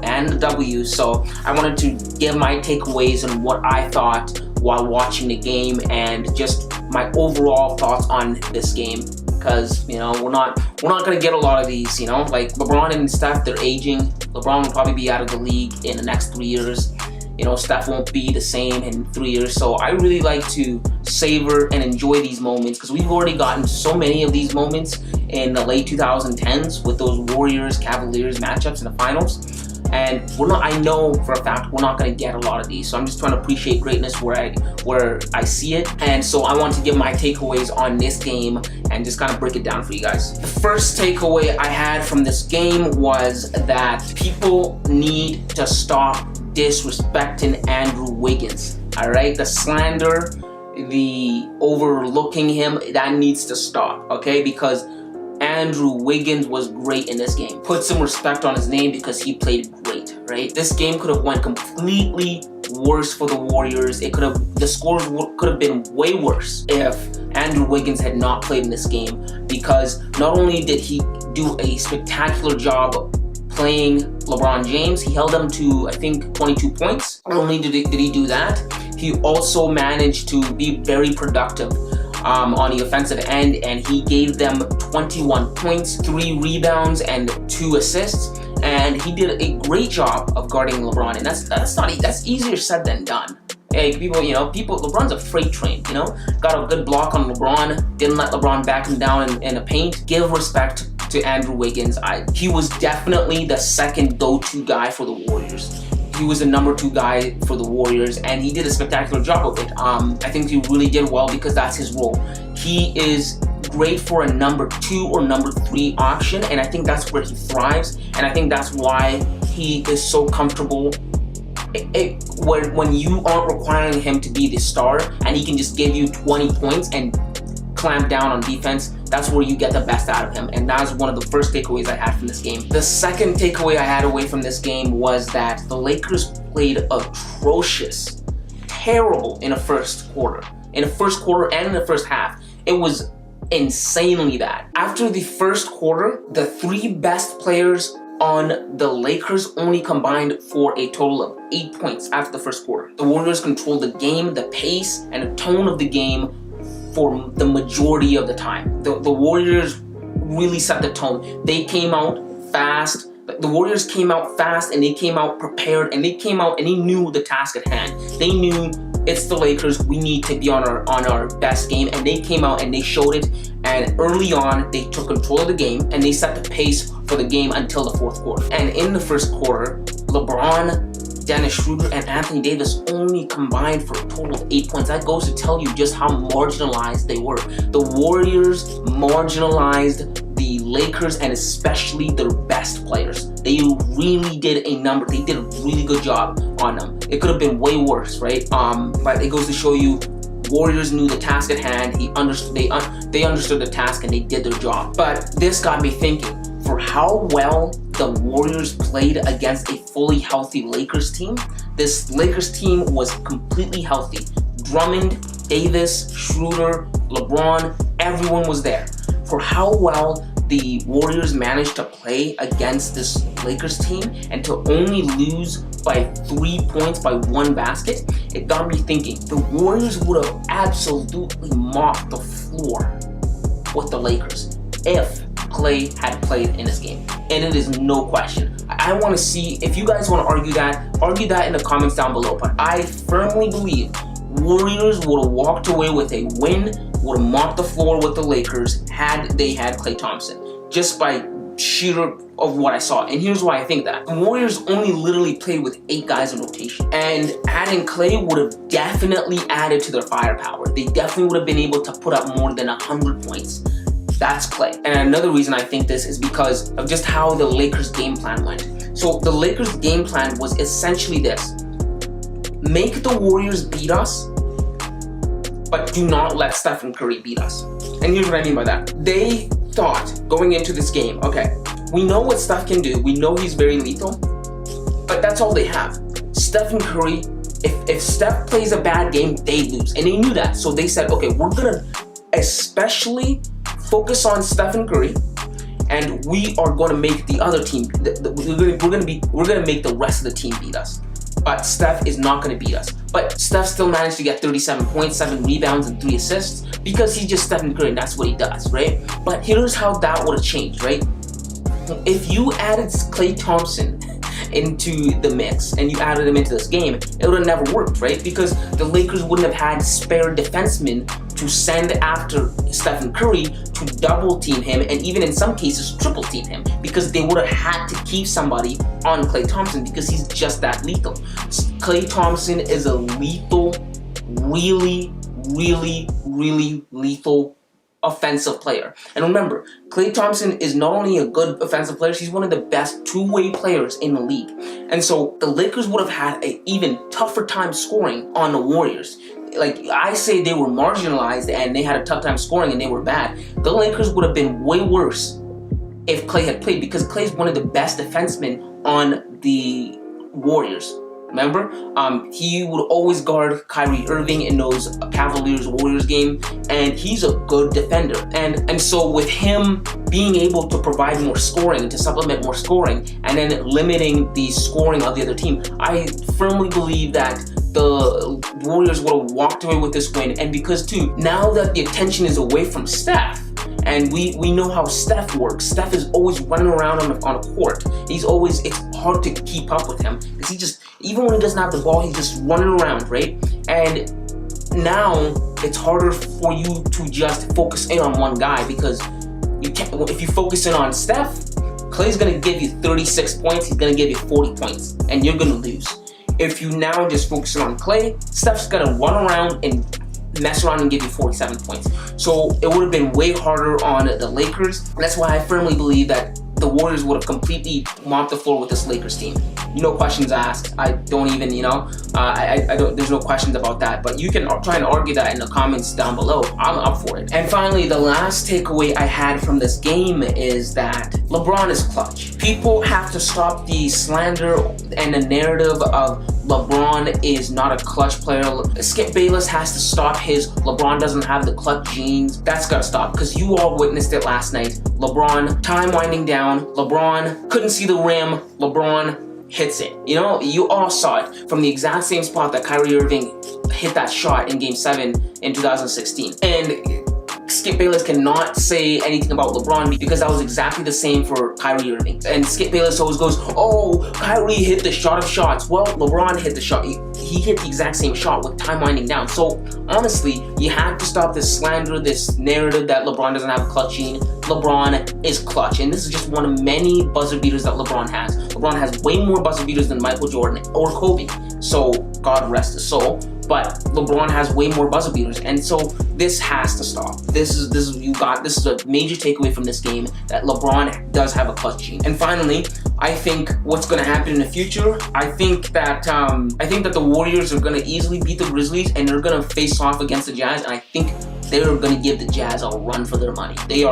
and a W. So I wanted to give my takeaways on what I thought while watching the game, and just my overall thoughts on this game. Because, you know, we're not gonna get a lot of these, you know, like LeBron and Steph, they're aging. LeBron will probably be out of the league in the next 3 years. You know, Steph won't be the same in 3 years. So I really like to savor and enjoy these moments because we've already gotten so many of these moments in the late 2010s with those Warriors-Cavaliers matchups in the finals. And I know for a fact we're not going to get a lot of these. So I'm just trying to appreciate greatness where I see it. And so I want to give my takeaways on this game and just kind of break it down for you guys. The first takeaway I had from this game was that people need to stop disrespecting Andrew Wiggins. All right, the slander, the overlooking him, that needs to stop. Okay, because Andrew Wiggins was great in this game. Put some respect on his name because he played great, right? This game could have went completely worse for the Warriors. The scores could have been way worse if Andrew Wiggins had not played in this game, because not only did he do a spectacular job playing LeBron James, he held him to, I think, 22 points. Not only did he do that, he also managed to be very productive on the offensive end, and he gave them 21 points, 3 rebounds, and 2 assists. And he did a great job of guarding LeBron, and that's easier said than done. Hey, LeBron's a freight train, got a good block on LeBron, didn't let LeBron back him down in the paint. Give respect to Andrew Wiggins. He was definitely the second go-to guy for the Warriors. He was the number 2 guy for the Warriors, and he did a spectacular job of it. I think he really did well because that's his role. He is great for a number 2 or number 3 option, and I think that's where he thrives, and I think that's why he is so comfortable when you aren't requiring him to be the star and he can just give you 20 points and clamp down on defense. That's where you get the best out of him, and that was one of the first takeaways I had from this game. The second takeaway I had away from this game was that the Lakers played atrocious, terrible in the first quarter. In the first quarter and in the first half, it was insanely bad. After the first quarter, the 3 best players on the Lakers only combined for a total of 8 points after the first quarter. The Warriors controlled the game, the pace, and the tone of the game for the majority of the time. The Warriors really set the tone. They came out fast. The Warriors came out fast, and they came out prepared, and they came out and they knew the task at hand. They knew it's the Lakers. We need to be on our best game, and they came out and they showed it. And early on, they took control of the game and they set the pace for the game until the fourth quarter. And in the first quarter, LeBron, Dennis Schroeder, and Anthony Davis only combined for a total of 8 points. That goes to tell you just how marginalized they were. The Warriors marginalized the Lakers, and especially their best players. They really did a really good job on them. It could have been way worse, right? But it goes to show you, Warriors knew the task at hand. They understood the task and they did their job. But this got me thinking, for how well the Warriors played against a fully healthy Lakers team, this Lakers team was completely healthy. Drummond, Davis, Schroeder, LeBron, everyone was there. For how well the Warriors managed to play against this Lakers team and to only lose by 3 points by 1 basket, it got me thinking, the Warriors would have absolutely mopped the floor with the Lakers if Clay had played in this game. And it is no question. I want to see, if you guys want to argue that in the comments down below. But I firmly believe Warriors would have walked away with a win, would have mopped the floor with the Lakers had they had Klay Thompson, just by sheer of what I saw. And here's why I think that. The Warriors only literally played with 8 guys in rotation, and adding Klay would have definitely added to their firepower. They definitely would have been able to put up more than 100 points. That's Klay. And another reason I think this is because of just how the Lakers game plan went. So the Lakers game plan was essentially this: make the Warriors beat us, but do not let Stephen Curry beat us. And here's what I mean by that. They thought going into this game, okay, we know what Steph can do. We know he's very lethal, but that's all they have. Stephen Curry, if Steph plays a bad game, they lose. And they knew that. So they said, okay, we're gonna especially focus on Stephen Curry, and we are going to make the other team. We're gonna make the rest of the team beat us. But Steph is not going to beat us. But Steph still managed to get 37 points, 7 rebounds, and 3 assists because he's just Stephen Curry, and that's what he does, right? But here's how that would have changed, right? If you added Klay Thompson into the mix and you added him into this game, it would have never worked, right? Because the Lakers wouldn't have had spare defensemen to send after Stephen Curry to double team him, and even in some cases triple team him, because they would have had to keep somebody on Klay Thompson because he's just that lethal. Klay Thompson is a lethal, really lethal offensive player. And remember, Klay Thompson is not only a good offensive player, he's one of the best two-way players in the league. And so the Lakers would have had an even tougher time scoring on the Warriors. Like, I say they were marginalized and they had a tough time scoring and they were bad. The Lakers would have been way worse if Klay had played, because Klay's one of the best defensemen on the Warriors. Remember? He would always guard Kyrie Irving in those Cavaliers-Warriors game, and he's a good defender. And so with him being able to provide more scoring, to supplement more scoring, and then limiting the scoring of the other team, I firmly believe that the Warriors would have walked away with this win. And because too, now that the attention is away from Steph, and we know how Steph works. Steph is always running around on a court. It's hard to keep up with him because he just, even when he doesn't have the ball, he's just running around, right? And now it's harder for you to just focus in on one guy, because you can't. If you focus in on Steph, Klay's gonna give you 36 points. He's gonna give you 40 points, and you're gonna lose. If you now just focus in on Klay, Steph's gonna run around and mess around and give you 47 points. So it would have been way harder on the Lakers. That's why I firmly believe that the Warriors would have completely mopped the floor with this Lakers team. No questions asked. I don't even, I don't. There's no questions about that. But you can try and argue that in the comments down below. I'm up for it. And finally, the last takeaway I had from this game is that LeBron is clutch. People have to stop the slander and the narrative of LeBron is not a clutch player. Skip Bayless has to stop his LeBron doesn't have the clutch genes. That's gotta stop, because you all witnessed it last night. LeBron, time winding down. LeBron couldn't see the rim. LeBron hits it. You all saw it from the exact same spot that Kyrie Irving hit that shot in Game 7 in 2016. And Skip Bayless cannot say anything about LeBron because that was exactly the same for Kyrie Irving. And Skip Bayless always goes, oh, Kyrie hit the shot of shots. Well, LeBron hit the shot. He hit the exact same shot with time winding down. So honestly, you have to stop this slander, this narrative that LeBron doesn't have a clutch gene. LeBron is clutch, and this is just one of many buzzer beaters that LeBron has. LeBron has way more buzzer beaters than Michael Jordan or Kobe. So God rest his soul. But LeBron has way more buzzer beaters, and so this has to stop. This is a major takeaway from this game, that LeBron does have a clutch gene. And finally, I think what's going to happen in the future, I think that the Warriors are going to easily beat the Grizzlies, and they're going to face off against the Jazz, and I think they're going to give the Jazz a run for their money. They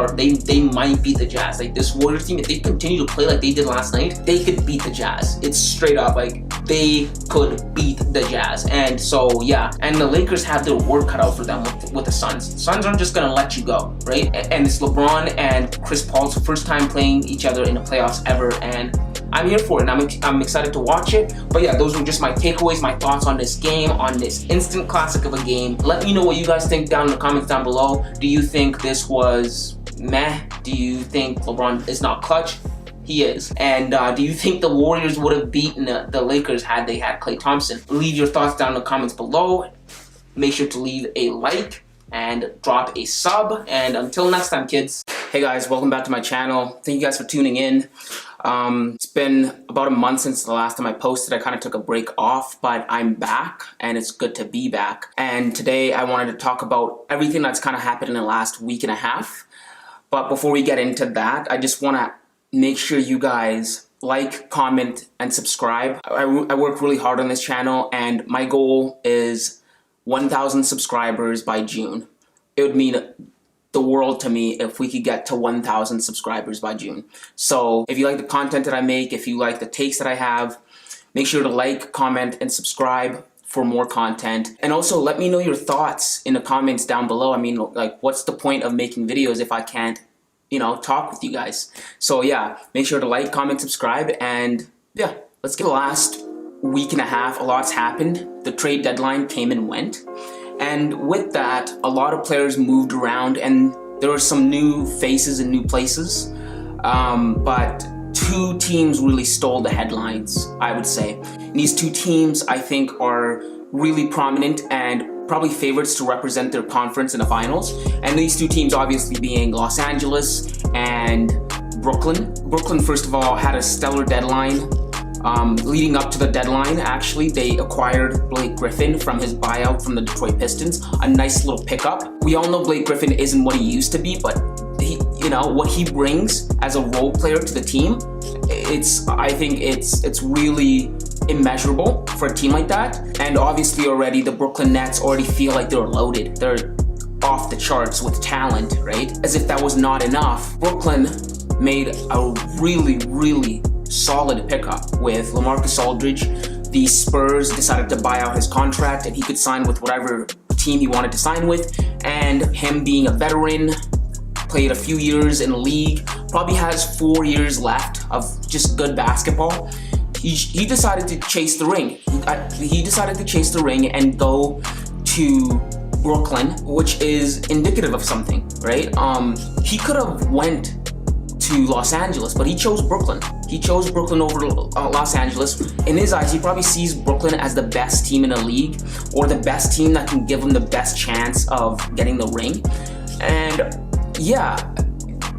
might beat the Jazz. Like, this Warriors team, if they continue to play like they did last night, they could beat the Jazz. It's straight up, like, they could beat the Jazz. And so, yeah. And the Lakers have their work cut out for them with the Suns. The Suns aren't just going to let you go, right? And it's LeBron and Chris Paul's first time playing each other in the playoffs ever, and I'm here for it, and I'm excited to watch it. But yeah, those were just my takeaways, my thoughts on this game, on this instant classic of a game. Let me know what you guys think down in the comments down below. Do you think this was meh? Do you think LeBron is not clutch? He is. And do you think the Warriors would have beaten the Lakers had they had Klay Thompson? Leave your thoughts down in the comments below. Make sure to leave a like and drop a sub. And until next time, kids. Hey guys, welcome back to my channel. Thank you guys for tuning in. It's been about a month since the last time I posted. I kind of took a break off, but I'm back, and it's good to be back. And today I wanted to talk about everything that's kind of happened in the last week and a half. But before we get into that, I just want to make sure you guys like, comment, and subscribe. I work really hard on this channel, and my goal is 1,000 subscribers by June. It would mean the world to me if we could get to 1,000 subscribers by June. So if you like the content that I make, if you like the takes that I have, make sure to like, comment, and subscribe for more content. And also let me know your thoughts in the comments down below. I mean, like, what's the point of making videos if I can't, talk with you guys? So yeah, make sure to like, comment, subscribe, and yeah, let's get the last week and a half. A lot's happened. The trade deadline came and went. And with that, a lot of players moved around, and there were some new faces in new places. But two teams really stole the headlines, I would say. And these two teams, I think, are really prominent and probably favorites to represent their conference in the finals. And these two teams obviously being Los Angeles and Brooklyn. Brooklyn, first of all, had a stellar deadline. Leading up to the deadline, actually, they acquired Blake Griffin from his buyout from the Detroit Pistons. A nice little pickup. We all know Blake Griffin isn't what he used to be, but what he brings as a role player to the team, I think it's really immeasurable for a team like that. And obviously already the Brooklyn Nets already feel like they're loaded. They're off the charts with talent, right? As if that was not enough, Brooklyn made a really, really solid pickup with LaMarcus Aldridge. The Spurs decided to buy out his contract and he could sign with whatever team he wanted to sign with. And him being a veteran, played a few years in the league, probably has 4 years left of just good basketball. He decided to chase the ring. He decided to chase the ring and go to Brooklyn, which is indicative of something, right? He could have went to Los Angeles, but he chose Brooklyn. He chose Brooklyn over Los Angeles. In his eyes, he probably sees Brooklyn as the best team in the league, or the best team that can give him the best chance of getting the ring. And yeah,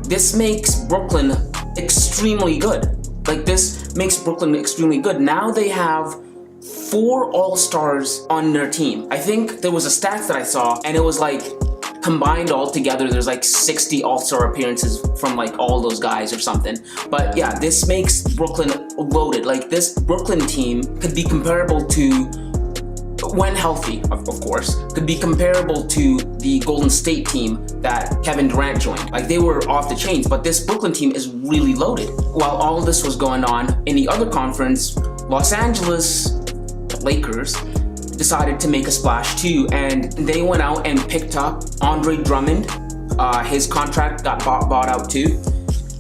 this makes Brooklyn extremely good. This makes Brooklyn extremely good. Now they have 4 All-Stars on their team. I think there was a stat that I saw, and it was combined all together, there's 60 All-Star appearances from all those guys or something. But yeah, this makes Brooklyn loaded. This Brooklyn team could be comparable to, when healthy, of course, could be comparable to the Golden State team that Kevin Durant joined. They were off the chains, but this Brooklyn team is really loaded. While all of this was going on, in the other conference, Los Angeles Lakers decided to make a splash too, and they went out and picked up Andre Drummond. His contract got bought out too,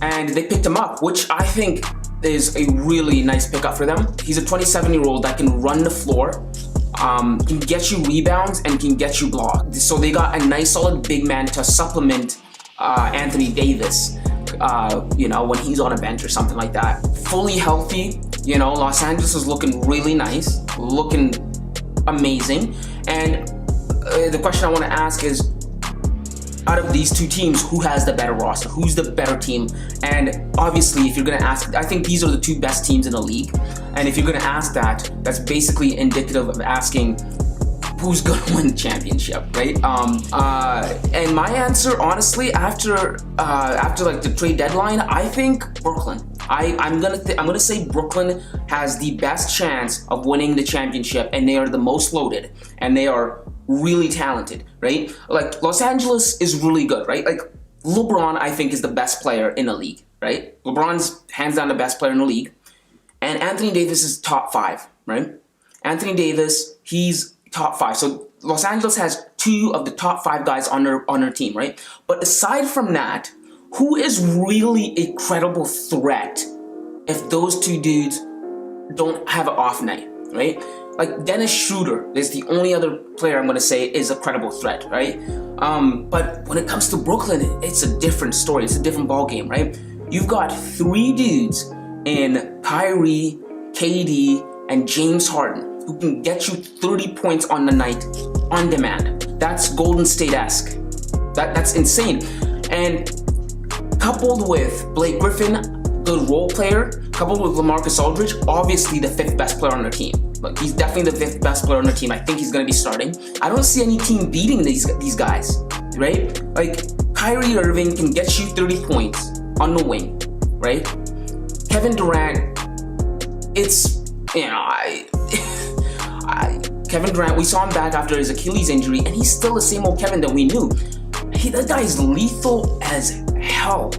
and they picked him up, which I think is a really nice pickup for them. He's a 27-year-old that can run the floor, can get you rebounds, and can get you blocks. So they got a nice solid big man to supplement Anthony Davis, when he's on a bench or something like that. Fully healthy, Los Angeles is looking really nice, looking amazing. And the question I want to ask is, out of these two teams, who has the better roster? Who's the better team? And obviously, if you're going to ask, I think these are the two best teams in the league. And if you're going to ask that, that's basically indicative of asking who's going to win the championship, right? And my answer, honestly, after the trade deadline, I think Brooklyn. I'm gonna say Brooklyn has the best chance of winning the championship, and they are the most loaded, and they are really talented, right? Los Angeles is really good, right? LeBron, I think, is the best player in the league, right? LeBron's hands down the best player in the league, and Anthony Davis is top 5, right? Anthony Davis, he's top 5. So Los Angeles has 2 of the top 5 guys on their team, right? But aside from that, who is really a credible threat if those 2 dudes don't have an off night, right? Dennis Schroeder is the only other player I'm going to say is a credible threat, right? But when it comes to Brooklyn, it's a different story. It's a different ballgame, right? You've got 3 dudes in Kyrie, KD, and James Harden who can get you 30 points on the night on demand. That's Golden State-esque. That's insane. And coupled with Blake Griffin, good role player, coupled with LaMarcus Aldridge, obviously the 5th best player on their team. He's definitely the 5th best player on their team. I think he's going to be starting. I don't see any team beating these guys, right? Kyrie Irving can get you 30 points on the wing, right? Kevin Durant, Kevin Durant, we saw him back after his Achilles injury, and he's still the same old Kevin that we knew. That guy is lethal as hell.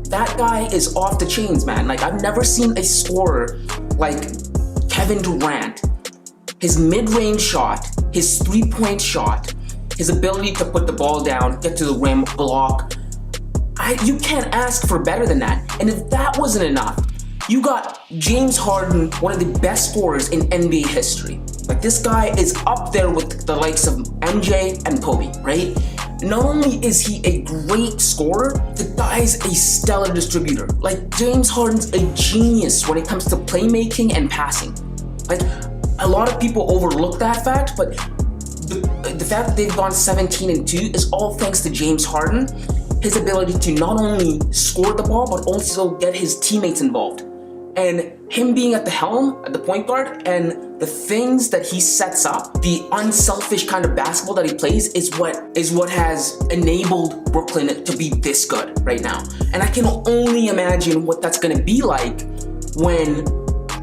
That guy is off the chains, man. I've never seen a scorer like Kevin Durant. His mid-range shot, his 3-point shot, his ability to put the ball down, get to the rim, block. You can't ask for better than that. And if that wasn't enough, you got James Harden, one of the best scorers in NBA history. This guy is up there with the likes of MJ and Kobe, right? not only is he a great scorer, the guy's a stellar distributor. Like, James Harden's a genius when it comes to playmaking and passing. Like, a lot of people overlook that fact, but the fact that they've gone 17-2 is all thanks to James Harden. His ability to not only score the ball, but also get his teammates involved. And him being at the helm, at the point guard, and the things that he sets up, the unselfish kind of basketball that he plays is what has enabled Brooklyn to be this good right now. And I can only imagine what that's gonna be like when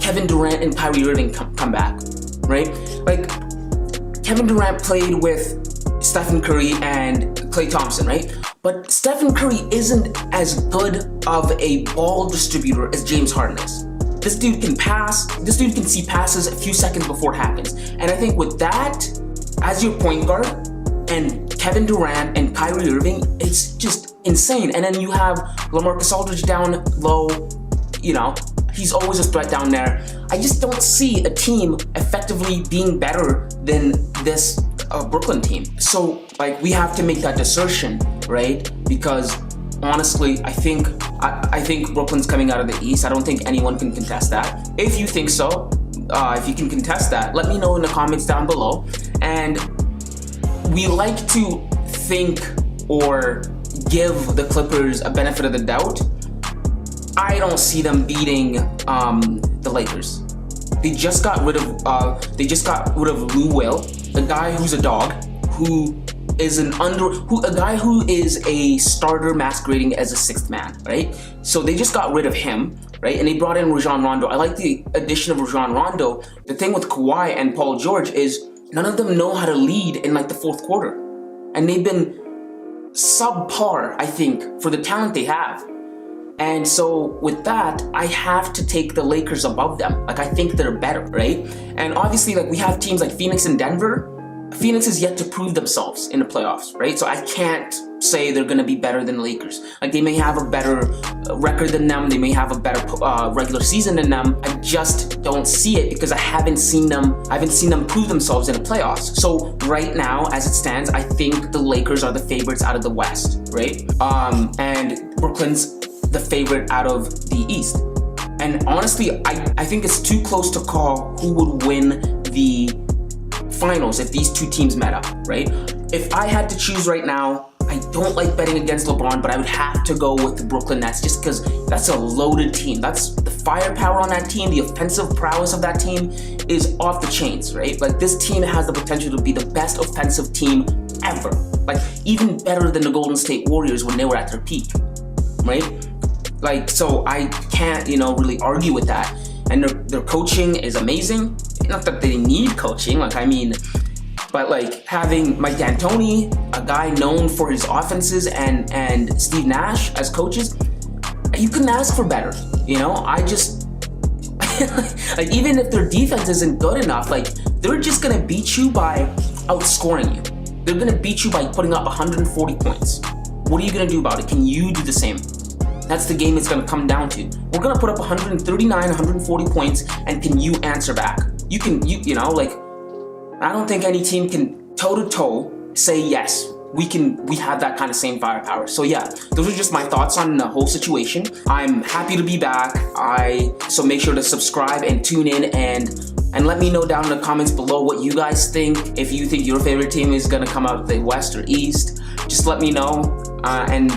Kevin Durant and Kyrie Irving come back, right? Like, Kevin Durant played with Stephen Curry and Klay Thompson, right? But Stephen Curry isn't as good of a ball distributor as James Harden is. This dude can pass, this dude can see passes a few seconds before it happens. And I think with that, as your point guard, and Kevin Durant and Kyrie Irving, it's just insane. And then you have LaMarcus Aldridge down low, you know, he's always a threat down there. I just don't see a team effectively being better than this Brooklyn team. So, like, we have to make that assertion, right? Because honestly, I think Brooklyn's coming out of the East. I don't think anyone can contest that. If you think so, if you can contest that, let me know in the comments down below. And we like to think or give the Clippers a benefit of the doubt. I don't see them beating the Lakers. They just got rid of Lou Will, the guy who's a dog, who is a guy who is a starter masquerading as a sixth man, right? So they just got rid of him, right? And they brought in Rajon Rondo. I like the addition of Rajon Rondo. The thing with Kawhi and Paul George is none of them know how to lead in like the fourth quarter. And they've been subpar, I think, for the talent they have. And so with that, I have to take the Lakers above them. Like, I think they're better, right? And obviously, like, we have teams like Phoenix and Denver. Phoenix is yet to prove themselves in the playoffs, right? So I can't say they're gonna be better than the Lakers. Like, they may have a better record than them. They may have a better regular season than them. I just don't see it because I haven't seen them prove themselves in the playoffs. So right now, as it stands, I think the Lakers are the favorites out of the West, right? And Brooklyn's the favorite out of the East. And honestly, I think it's too close to call who would win the finals if these two teams met up, right? If I had to choose right now, I don't like betting against LeBron, but I would have to go with the Brooklyn Nets just because that's a loaded team. That's the firepower on that team, the offensive prowess of that team is off the chains, right? Like, this team has the potential to be the best offensive team ever. Like, even better than the Golden State Warriors when they were at their peak, right? Like, so I can't, really argue with that. And their coaching is amazing. Not that they need coaching, but like having Mike D'Antoni, a guy known for his offenses, and Steve Nash as coaches, you couldn't ask for better. I just like, even if their defense isn't good enough, like, they're just gonna beat you by outscoring you. They're gonna beat you by putting up 140 points. What are you gonna do about it? Can you do the same? That's the game it's gonna come down to. We're gonna put up 139, 140 points, and can you answer back? I don't think any team can toe-to-toe say, yes, we have that kind of same firepower. So yeah, those are just my thoughts on the whole situation. I'm happy to be back. So make sure to subscribe and tune in and let me know down in the comments below what you guys think. If you think your favorite team is gonna come out of the West or East, just let me know. And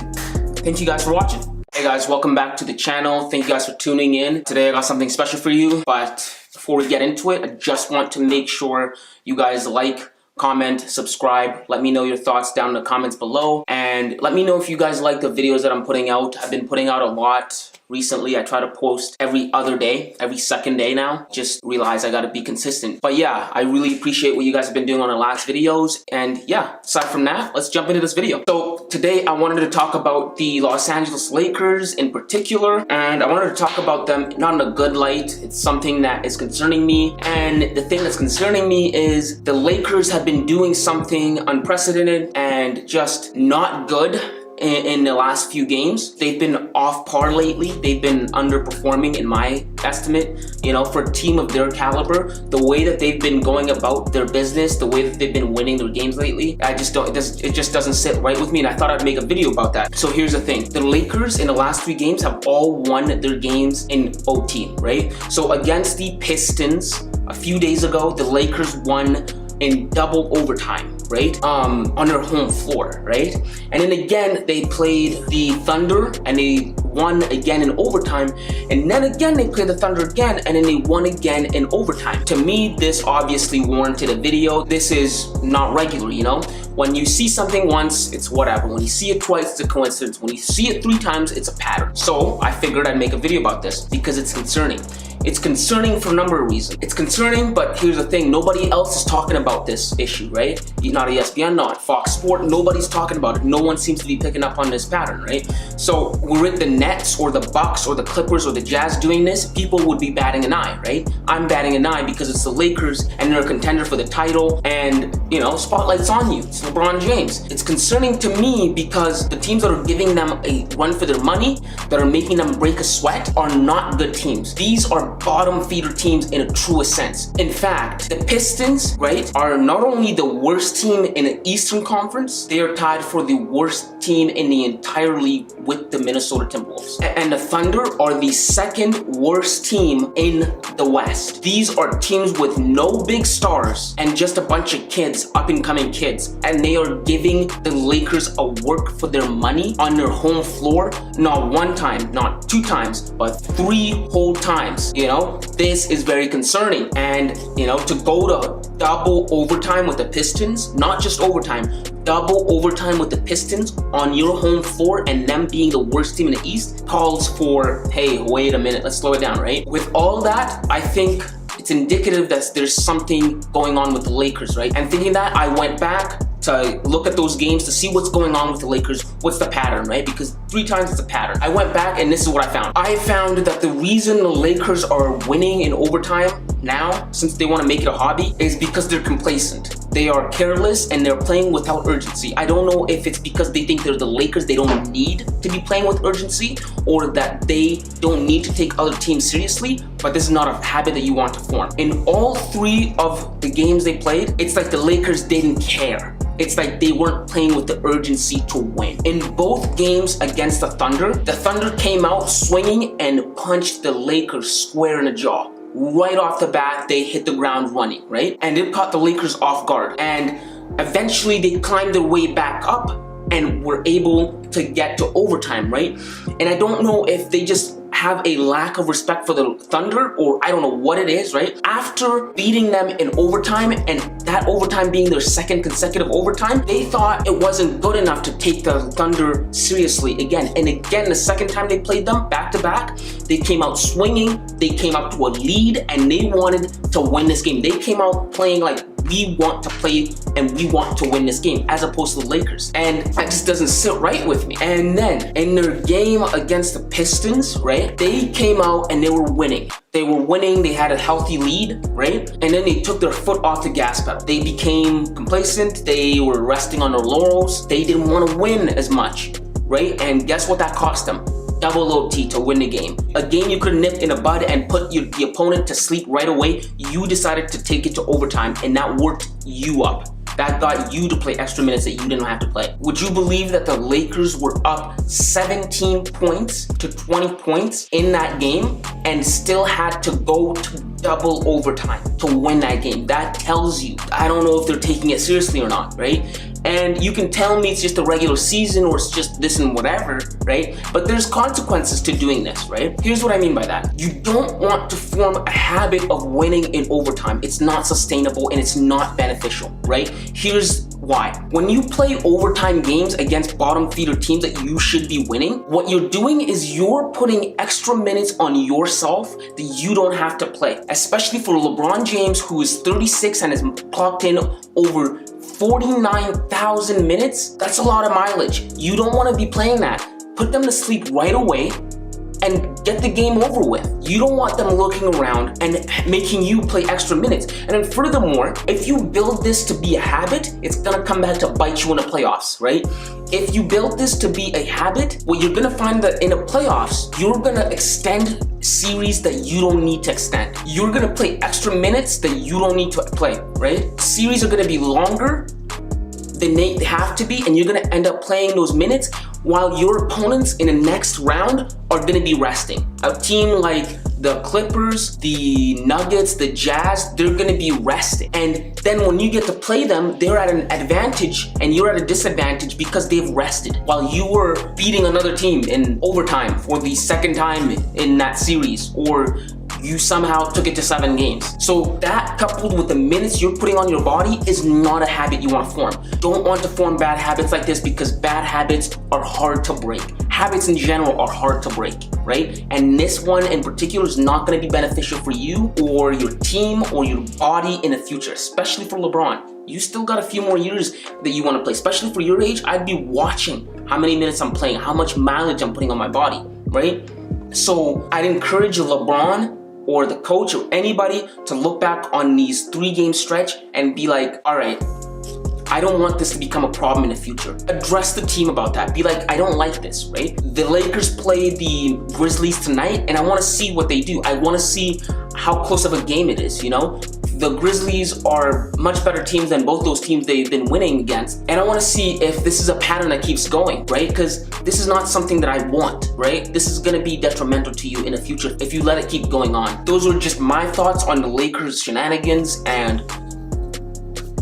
thank you guys for watching. Hey guys, welcome back to the channel. Thank you guys for tuning in. Today I got something special for you, but before we get into it, I just want to make sure you guys like, comment, subscribe. Let me know your thoughts down in the comments below, and let me know if you guys like the videos that I'm putting out. I've been putting out a lot recently. I try to post every other day, every second day now. Just realize I gotta be consistent. But yeah, I really appreciate what you guys have been doing on the last videos. And yeah, aside from that, let's jump into this video. So today I wanted to talk about the Los Angeles Lakers in particular, and I wanted to talk about them not in a good light. It's something that is concerning me, and the thing that's concerning me is the Lakers have been doing something unprecedented and just not good in the last few games. They've been off par lately. They've been underperforming in my estimate. You know, for a team of their caliber, the way that they've been going about their business, the way that they've been winning their games lately, it just doesn't sit right with me, and I thought I'd make a video about that. So here's the thing. The Lakers in the last 3 games have all won their games in OT, right? So against the Pistons a few days ago, the Lakers won in double overtime, right? On their home floor, right? And then again, they played the Thunder and they won again in overtime. And then again, they played the Thunder again and then they won again in overtime. To me, this obviously warranted a video. This is not regular, you know? When you see something once, it's whatever. When you see it twice, it's a coincidence. When you see it 3 times, it's a pattern. So I figured I'd make a video about this because it's concerning. It's concerning for a number of reasons. It's concerning, but here's the thing. Nobody else is talking about this issue, right? Not ESPN, not Fox Sport. Nobody's talking about it. No one seems to be picking up on this pattern, right? So were it the Nets or the Bucks or the Clippers or the Jazz doing this, people would be batting an eye, right? I'm batting an eye because it's the Lakers and they're a contender for the title and, you know, spotlight's on you. It's LeBron James. It's concerning to me because the teams that are giving them a run for their money, that are making them break a sweat, are not good teams. These are bottom feeder teams in a truest sense. In fact, the Pistons, right, are not only the worst team in the Eastern Conference, they are tied for the worst team in the entire league with the Minnesota Timberwolves. And the Thunder are the 2nd worst team in the West. These are teams with no big stars and just a bunch of kids, up-and-coming kids, and they are giving the Lakers a work for their money on their home floor, not 1 time, not 2 times, but 3 whole times. You know, this is very concerning. And, you know, to go to double overtime with the Pistons, not just overtime, double overtime with the Pistons on your home floor and them being the worst team in the East calls for, hey, wait a minute, let's slow it down, right? With all that, I think it's indicative that there's something going on with the Lakers, right? And thinking that, I went back to look at those games to see what's going on with the Lakers. What's the pattern, right? Because 3 times it's a pattern. I went back and this is what I found. I found that the reason the Lakers are winning in overtime now, since they want to make it a hobby, is because they're complacent. They are careless and they're playing without urgency. I don't know if it's because they think they're the Lakers, they don't need to be playing with urgency, or that they don't need to take other teams seriously, but this is not a habit that you want to form. In all 3 of the games they played, it's like the Lakers didn't care. It's like they weren't playing with the urgency to win. In both games against the Thunder came out swinging and punched the Lakers square in the jaw. Right off the bat, they hit the ground running, right? And it caught the Lakers off guard. And eventually they climbed their way back up and were able to get to overtime, right? And I don't know if they just have a lack of respect for the Thunder, or I don't know what it is, right? After beating them in overtime, and that overtime being their 2nd consecutive overtime, they thought it wasn't good enough to take the Thunder seriously again. And again, the 2nd time they played them back to back, they came out swinging, they came up to a lead, and they wanted to win this game. They came out playing like, we want to play and we want to win this game, as opposed to the Lakers. And that just doesn't sit right with me. And then in their game against the Pistons, right, they came out and they were winning. They were winning, they had a healthy lead, right? And then they took their foot off the gas pedal. They became complacent, they were resting on their laurels, they didn't want to win as much, right? And guess what that cost them? Double OT to win the game. A game you could have nipped in the bud and put the opponent to sleep right away. You decided to take it to overtime, and that worked you up. That got you to play extra minutes that you didn't have to play. Would you believe that the Lakers were up 17 points to 20 points in that game and still had to go to double overtime to win that game? That tells you, I don't know if they're taking it seriously or not, right? And you can tell me it's just a regular season or it's just this and whatever, right? But there's consequences to doing this, right? Here's what I mean by that. You don't want to form a habit of winning in overtime. It's not sustainable and it's not beneficial, right? Here's why. When you play overtime games against bottom feeder teams that you should be winning, what you're doing is you're putting extra minutes on yourself that you don't have to play. Especially for LeBron James, who is 36 and has clocked in over 49,000 minutes. That's a lot of mileage. You don't want to be playing that. Put them to sleep right away and get the game over with. You don't want them looking around and making you play extra minutes. And then furthermore, if you build this to be a habit, it's gonna come back to bite you in the playoffs, right? If you build this to be a habit, what you're gonna find that in the playoffs, you're gonna extend series that you don't need to extend. You're gonna play extra minutes that you don't need to play, right? Series are gonna be longer than they have to be, and you're gonna end up playing those minutes while your opponents in the next round are gonna be resting. A team like the Clippers, the Nuggets, the Jazz, they're gonna be resting. And then when you get to play them, they're at an advantage and you're at a disadvantage because they've rested. While you were beating another team in overtime for the second time in that series, or you somehow took it to 7 games. So that, coupled with the minutes you're putting on your body, is not a habit you want to form. Don't want to form bad habits like this, because bad habits are hard to break. Habits in general are hard to break, right? And this one in particular is not going to be beneficial for you or your team or your body in the future, especially for LeBron. You still got a few more years that you want to play, especially for your age. I'd be watching how many minutes I'm playing, how much mileage I'm putting on my body, right? So I'd encourage LeBron or the coach or anybody to look back on these 3-game stretch and be like, all right, I don't want this to become a problem in the future. Address the team about that. Be like, I don't like this, right? The Lakers play the Grizzlies tonight, and I want to see what they do. I want to see how close of a game it is, you know? The Grizzlies are much better teams than both those teams they've been winning against. And I want to see if this is a pattern that keeps going, right? Because this is not something that I want, right? This is going to be detrimental to you in the future if you let it keep going on. Those were just my thoughts on the Lakers shenanigans, and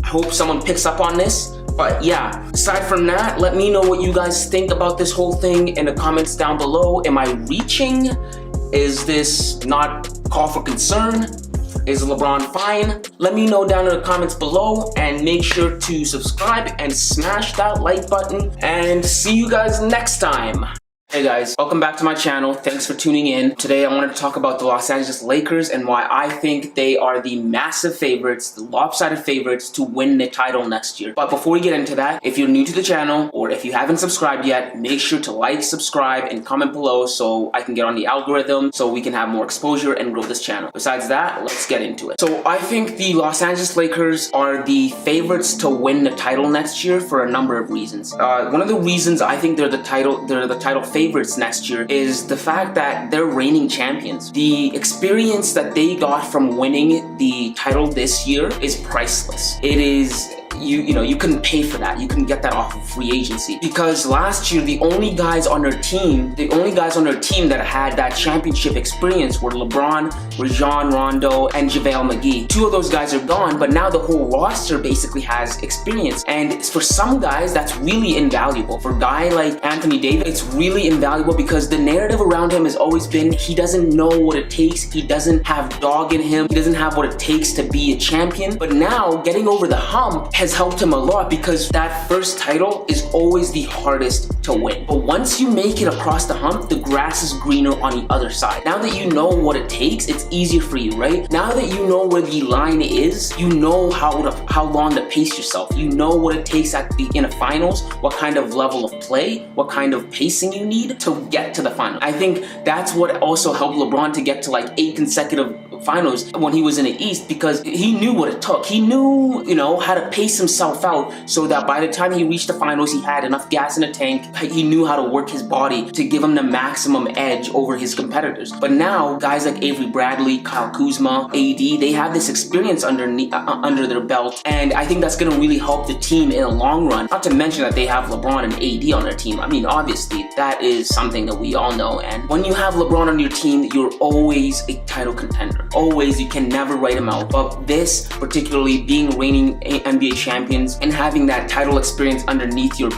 I hope someone picks up on this. But yeah, aside from that, let me know what you guys think about this whole thing in the comments down below. Am I reaching? Is this not call for concern? Is LeBron fine? Let me know down in the comments below, and make sure to subscribe and smash that like button, and see you guys next time. Hey guys, welcome back to my channel. Thanks for tuning in. Today I wanted to talk about the Los Angeles Lakers and why I think they are the massive favorites, the lopsided favorites to win the title next year. But before we get into that, if you're new to the channel or if you haven't subscribed yet, make sure to like, subscribe, and comment below so I can get on the algorithm so we can have more exposure and grow this channel. Besides that, let's get into it. So I think the Los Angeles Lakers are the favorites to win the title next year for a number of reasons. One of the reasons I think they're the title favorites next year is the fact that they're reigning champions. The experience that they got from winning the title this year is priceless. It is, you know, you couldn't pay for that. You couldn't get that off of free agency, because last year the only guys on their team that had that championship experience were LeBron, Rajon Rondo, and JaVale McGee. 2 of those guys are gone, but now the whole roster basically has experience. And for some guys, that's really invaluable. For a guy like Anthony Davis, it's really invaluable because the narrative around him has always been he doesn't know what it takes. He doesn't have dog in him. He doesn't have what it takes to be a champion. But now getting over the hump has helped him a lot, because that first title is always the hardest to win. But once you make it across the hump, the grass is greener on the other side. Now that you know what it takes, it's easier for you, right? Now that you know where the line is, you know how long to pace yourself. You know what it takes in the finals, what kind of level of play, what kind of pacing you need to get to the final. I think that's what also helped LeBron to get to like 8 consecutive finals when he was in the East, because he knew what it took. He knew, you know, how to pace himself out so that by the time he reached the finals, he had enough gas in the tank. He knew how to work his body to give him the maximum edge over his competitors. But now, guys like Avery Bradley, Kyle Kuzma, AD, they have this experience under their belt, and I think that's going to really help the team in the long run. Not to mention that they have LeBron and AD on their team. I mean, obviously, that is something that we all know. And when you have LeBron on your team, you're always a title contender. Always, you can never write him out. But this, particularly being reigning NBA champions and having that title experience underneath your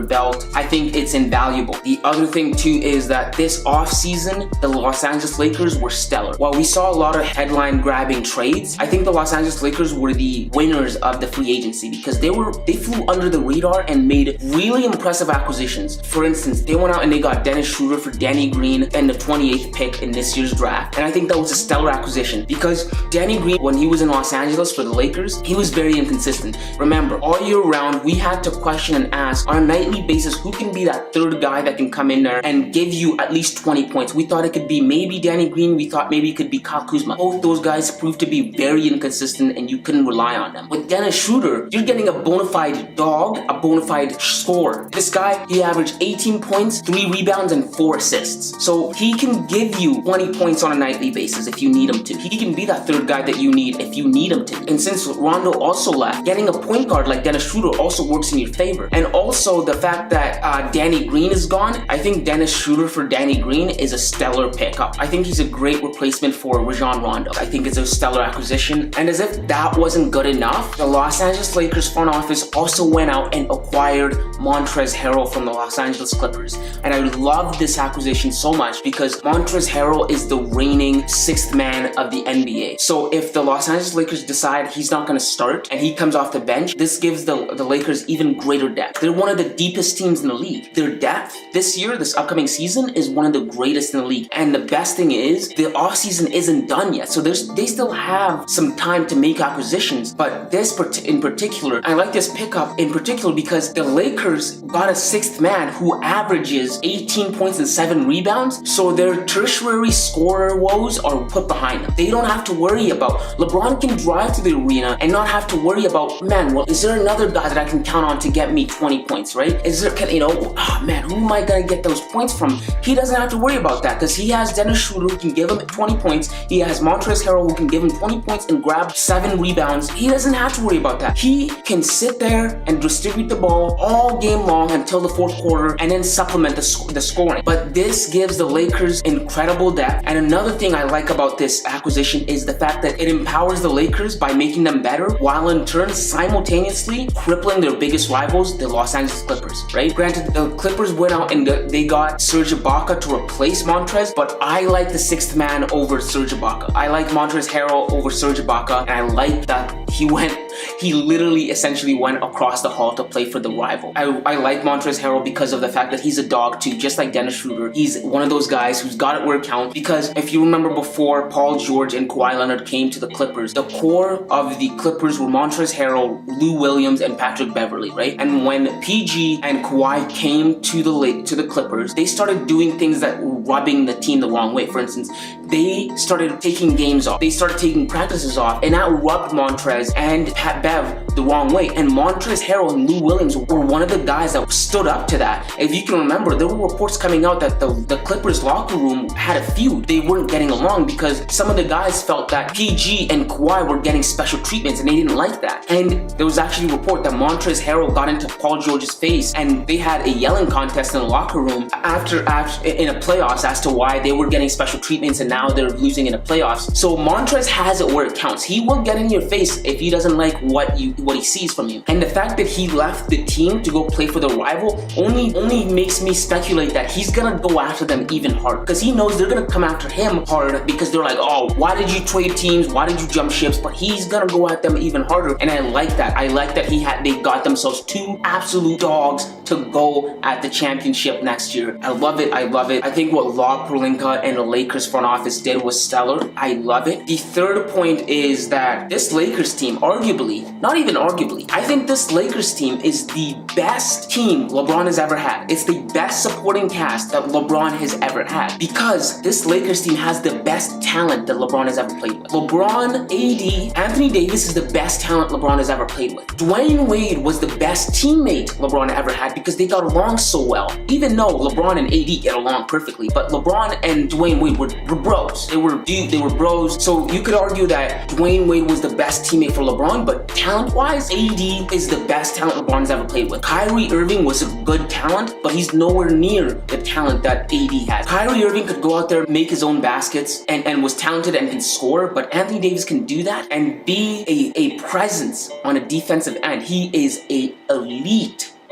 belt, I think it's invaluable. The other thing too is that this offseason, the Los Angeles Lakers were stellar. While we saw a lot of headline-grabbing trades, I think the Los Angeles Lakers were the winners of the free agency, because they flew under the radar and made really impressive acquisitions. For instance, they went out and they got Dennis Schroeder for Danny Green and the 28th pick in this year's draft. And I think that was a stellar acquisition because Danny Green, when he was in Los Angeles for the Lakers, he was very inconsistent. Remember, all year round, we had to question and ask on a nightly basis who can be that third guy that can come in there and give you at least 20 points. We thought it could be maybe Danny Green. We thought maybe it could be Kyle Kuzma. Both those guys proved to be very inconsistent and you couldn't rely on them. With Dennis Schroeder, you're getting a bona fide dog, a bona fide scorer. This guy, he averaged 18 points, 3 rebounds, and 4 assists. So he can give you 20 points on a nightly basis if you need him to. He can be that third guy that you need if you need him to. And since Rondo also left, getting a point guard like Dennis Schroeder also works in your favor. And also the fact that Danny Green is gone, I think Dennis Schroeder for Danny Green is a stellar pickup. I think he's a great replacement for Rajon Rondo. I think it's a stellar acquisition. And as if that wasn't good enough, the Los Angeles Lakers front office also went out and acquired Montrezl Harrell from the Los Angeles Clippers. And I love this acquisition so much because Montrezl Harrell is the reigning 6th man of the NBA. So if the Los Angeles Lakers decide he's not going to start and he comes off the bench, this gives the Lakers even greater depth. They're one of the deepest teams in the league. Their depth this year, this upcoming season, is one of the greatest in the league. And the best thing is, the offseason isn't done yet. So they still have some time to make acquisitions. But this in particular, I like this pickup in particular because the Lakers got a 6th man who averages 18 points and 7 rebounds. So their tertiary scorer woes are put behind them. They don't have to worry about, LeBron can drive to the arena and not have to worry about, man, well, is there another guy that I can count on to get me 20 points, right? Is there, oh man, who am I gonna get those points from? He doesn't have to worry about that because he has Dennis Schroeder who can give him 20 points. He has Montrezl Harrell who can give him 20 points and grab 7 rebounds. He doesn't have to worry about that. He can sit there and distribute the ball all game long until the 4th quarter and then supplement the scoring. But this gives the Lakers incredible depth. And another thing I like about this acquisition is the fact that it empowers the Lakers by making them better while in turn simultaneously crippling their biggest rivals, the Los Angeles Clippers, right? Granted, the Clippers went out and they got Serge Ibaka to replace Montrez, but I like the 6th man over Serge Ibaka. I like Montrezl Harrell over Serge Ibaka, and I like that he literally essentially went across the hall to play for the rival. I like Montrezl Harrell because of the fact that he's a dog too, just like Dennis Schroeder. He's one of those guys who's got it where it counts, because if you remember before Paul George and Kawhi Leonard came to the Clippers, the core of the Clippers were Montrezl Harrell, Lou Williams, and Patrick Beverley, right? And when PG and Kawhi came to the Clippers, they started doing things that were rubbing the team the wrong way. For instance, they started taking games off. They started taking practices off, and that rubbed Montrez and Pat Bev the wrong way. And Montrezl Harrell and Lou Williams were one of the guys that stood up to that. If you can remember, there were reports coming out that the Clippers locker room had a feud. They weren't getting along because some of the guys felt that PG and Kawhi were getting special treatments and they didn't like that. And there was actually a report that Montrezl Harrell got into Paul George's face and they had a yelling contest in the locker room after in a playoffs as to why they were getting special treatments and now they're losing in the playoffs. So Montrez has it where it counts. He will get in your face if he doesn't like what he sees from you. And the fact that he left the team to go play for the rival only makes me speculate that he's gonna go after them even harder, because he knows they're gonna come after him hard because they're like, oh, why did you trade teams? Why did you jump ships? But he's gonna go at them even harder. And I like that. I like that they got themselves 2 absolute dogs to go at the championship next year. I love it. I love it. I think what Rob Pelinka and the Lakers front office did was stellar. I love it. The third point is that this Lakers team, arguably, not even arguably, I think this Lakers team is the best team LeBron has ever had. It's the best supporting cast that LeBron has ever had, because this Lakers team has the best talent that LeBron has ever played with. LeBron, AD, Anthony Davis is the best talent LeBron has ever played with. Dwayne Wade was the best teammate LeBron ever had because they got along so well. Even though LeBron and AD get along perfectly, but LeBron and Dwayne Wade were bros. They were bros. So you could argue that Dwayne Wade was the best teammate for LeBron, but talent-wise, AD is the best talent LeBron has ever played with. Kyrie Irving was a good talent, but he's nowhere near the talent that AD had. Kyrie Irving could go out there, make his own baskets, and was talented and can score, but Anthony Davis can do that and be a presence on a defensive end. He is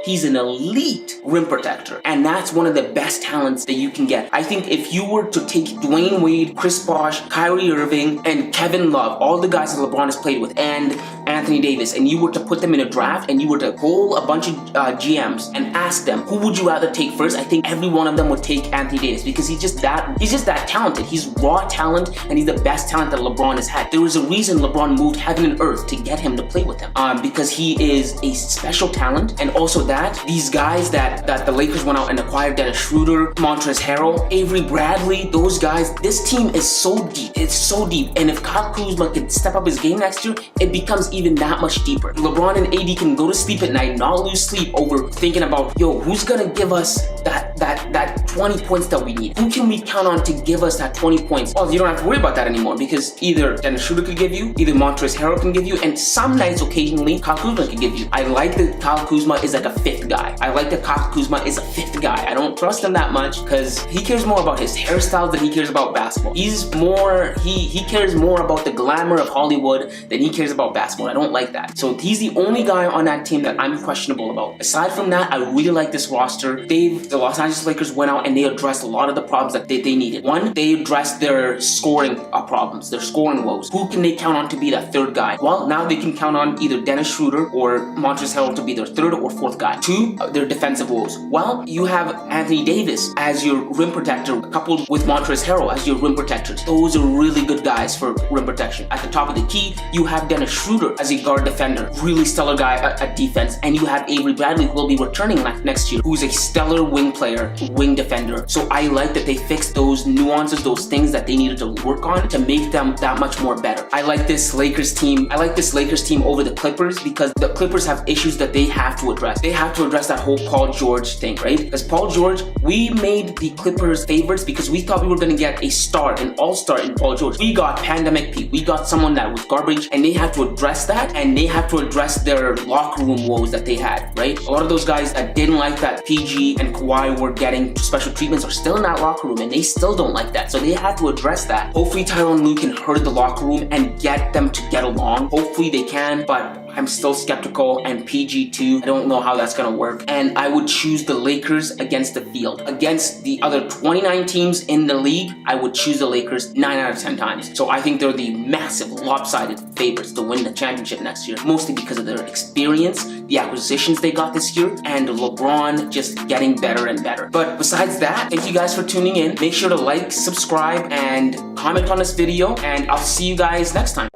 He's an elite rim protector, and that's one of the best talents that you can get. I think if you were to take Dwayne Wade, Chris Bosh, Kyrie Irving, and Kevin Love, all the guys that LeBron has played with, and Anthony Davis and you were to put them in a draft and you were to poll a bunch of GMs and ask them, who would you rather take first? I think every one of them would take Anthony Davis because he's just that talented. He's raw talent and he's the best talent that LeBron has had. There was a reason LeBron moved heaven and earth to get him to play with him, because he is a special talent. And also that these guys that the Lakers went out and acquired, Dennis Schroeder, Montrezl Harrell, Avery Bradley, those guys, this team is so deep. It's so deep. And if Kyle Kuzma can step up his game next year, it becomes even that much deeper. LeBron and AD can go to sleep at night, not lose sleep over thinking about, yo, who's gonna give us that 20 points that we need? Who can we count on to give us that 20 points? Oh, you don't have to worry about that anymore because either Dennis Schroeder could give you, either Montrezl Harrell can give you, and some nights occasionally Kyle Kuzma can give you. I like that Kyle Kuzma is like a fifth guy. I like that Kyle Kuzma is a fifth guy. I don't trust him that much because he cares more about his hairstyle than he cares about basketball. He cares more about the glamour of Hollywood than he cares about basketball. I don't like that. So he's the only guy on that team that I'm questionable about. Aside from that, I really like this roster. The Los Angeles Lakers went out and they addressed a lot of the problems that they needed. One, they addressed their scoring problems, their scoring woes. Who can they count on to be that third guy? Well, now they can count on either Dennis Schroeder or Montrezl Harrell to be their third or fourth guy. Two, their defensive woes. Well, you have Anthony Davis as your rim protector coupled with Montrezl Harrell as your rim protectors. Those are really good guys for rim protection. At the top of the key, you have Dennis Schroeder as a guard defender, really stellar guy at defense, and you have Avery Bradley who will be returning next year, who's a stellar wing player, wing defender. So I like that they fixed those nuances, those things that they needed to work on to make them that much more better. I like this Lakers team. I like this Lakers team over the Clippers because the Clippers have issues that they have to address. They have to address that whole Paul George thing, right? Because Paul George, we made the Clippers favorites because we thought we were going to get a star, an all-star in Paul George. We got Pandemic Pete. We got someone that was garbage, and they had to address that, and they had to address their locker room woes that they had, right? A lot of those guys that didn't like that PG and Kawhi were getting special treatments are still in that locker room, and they still don't like that. So they had to address that. Hopefully Tyronn Lue can herd the locker room and get them to get along. Hopefully they can, but I'm still skeptical, and PG too. I don't know how that's gonna work. And I would choose the Lakers against the field. Against the other 29 teams in the league, I would choose the Lakers 9 out of 10 times. So I think they're the massive lopsided favorites to win the championship next year, mostly because of their experience, the acquisitions they got this year, and LeBron just getting better and better. But besides that, thank you guys for tuning in. Make sure to like, subscribe, and comment on this video, and I'll see you guys next time.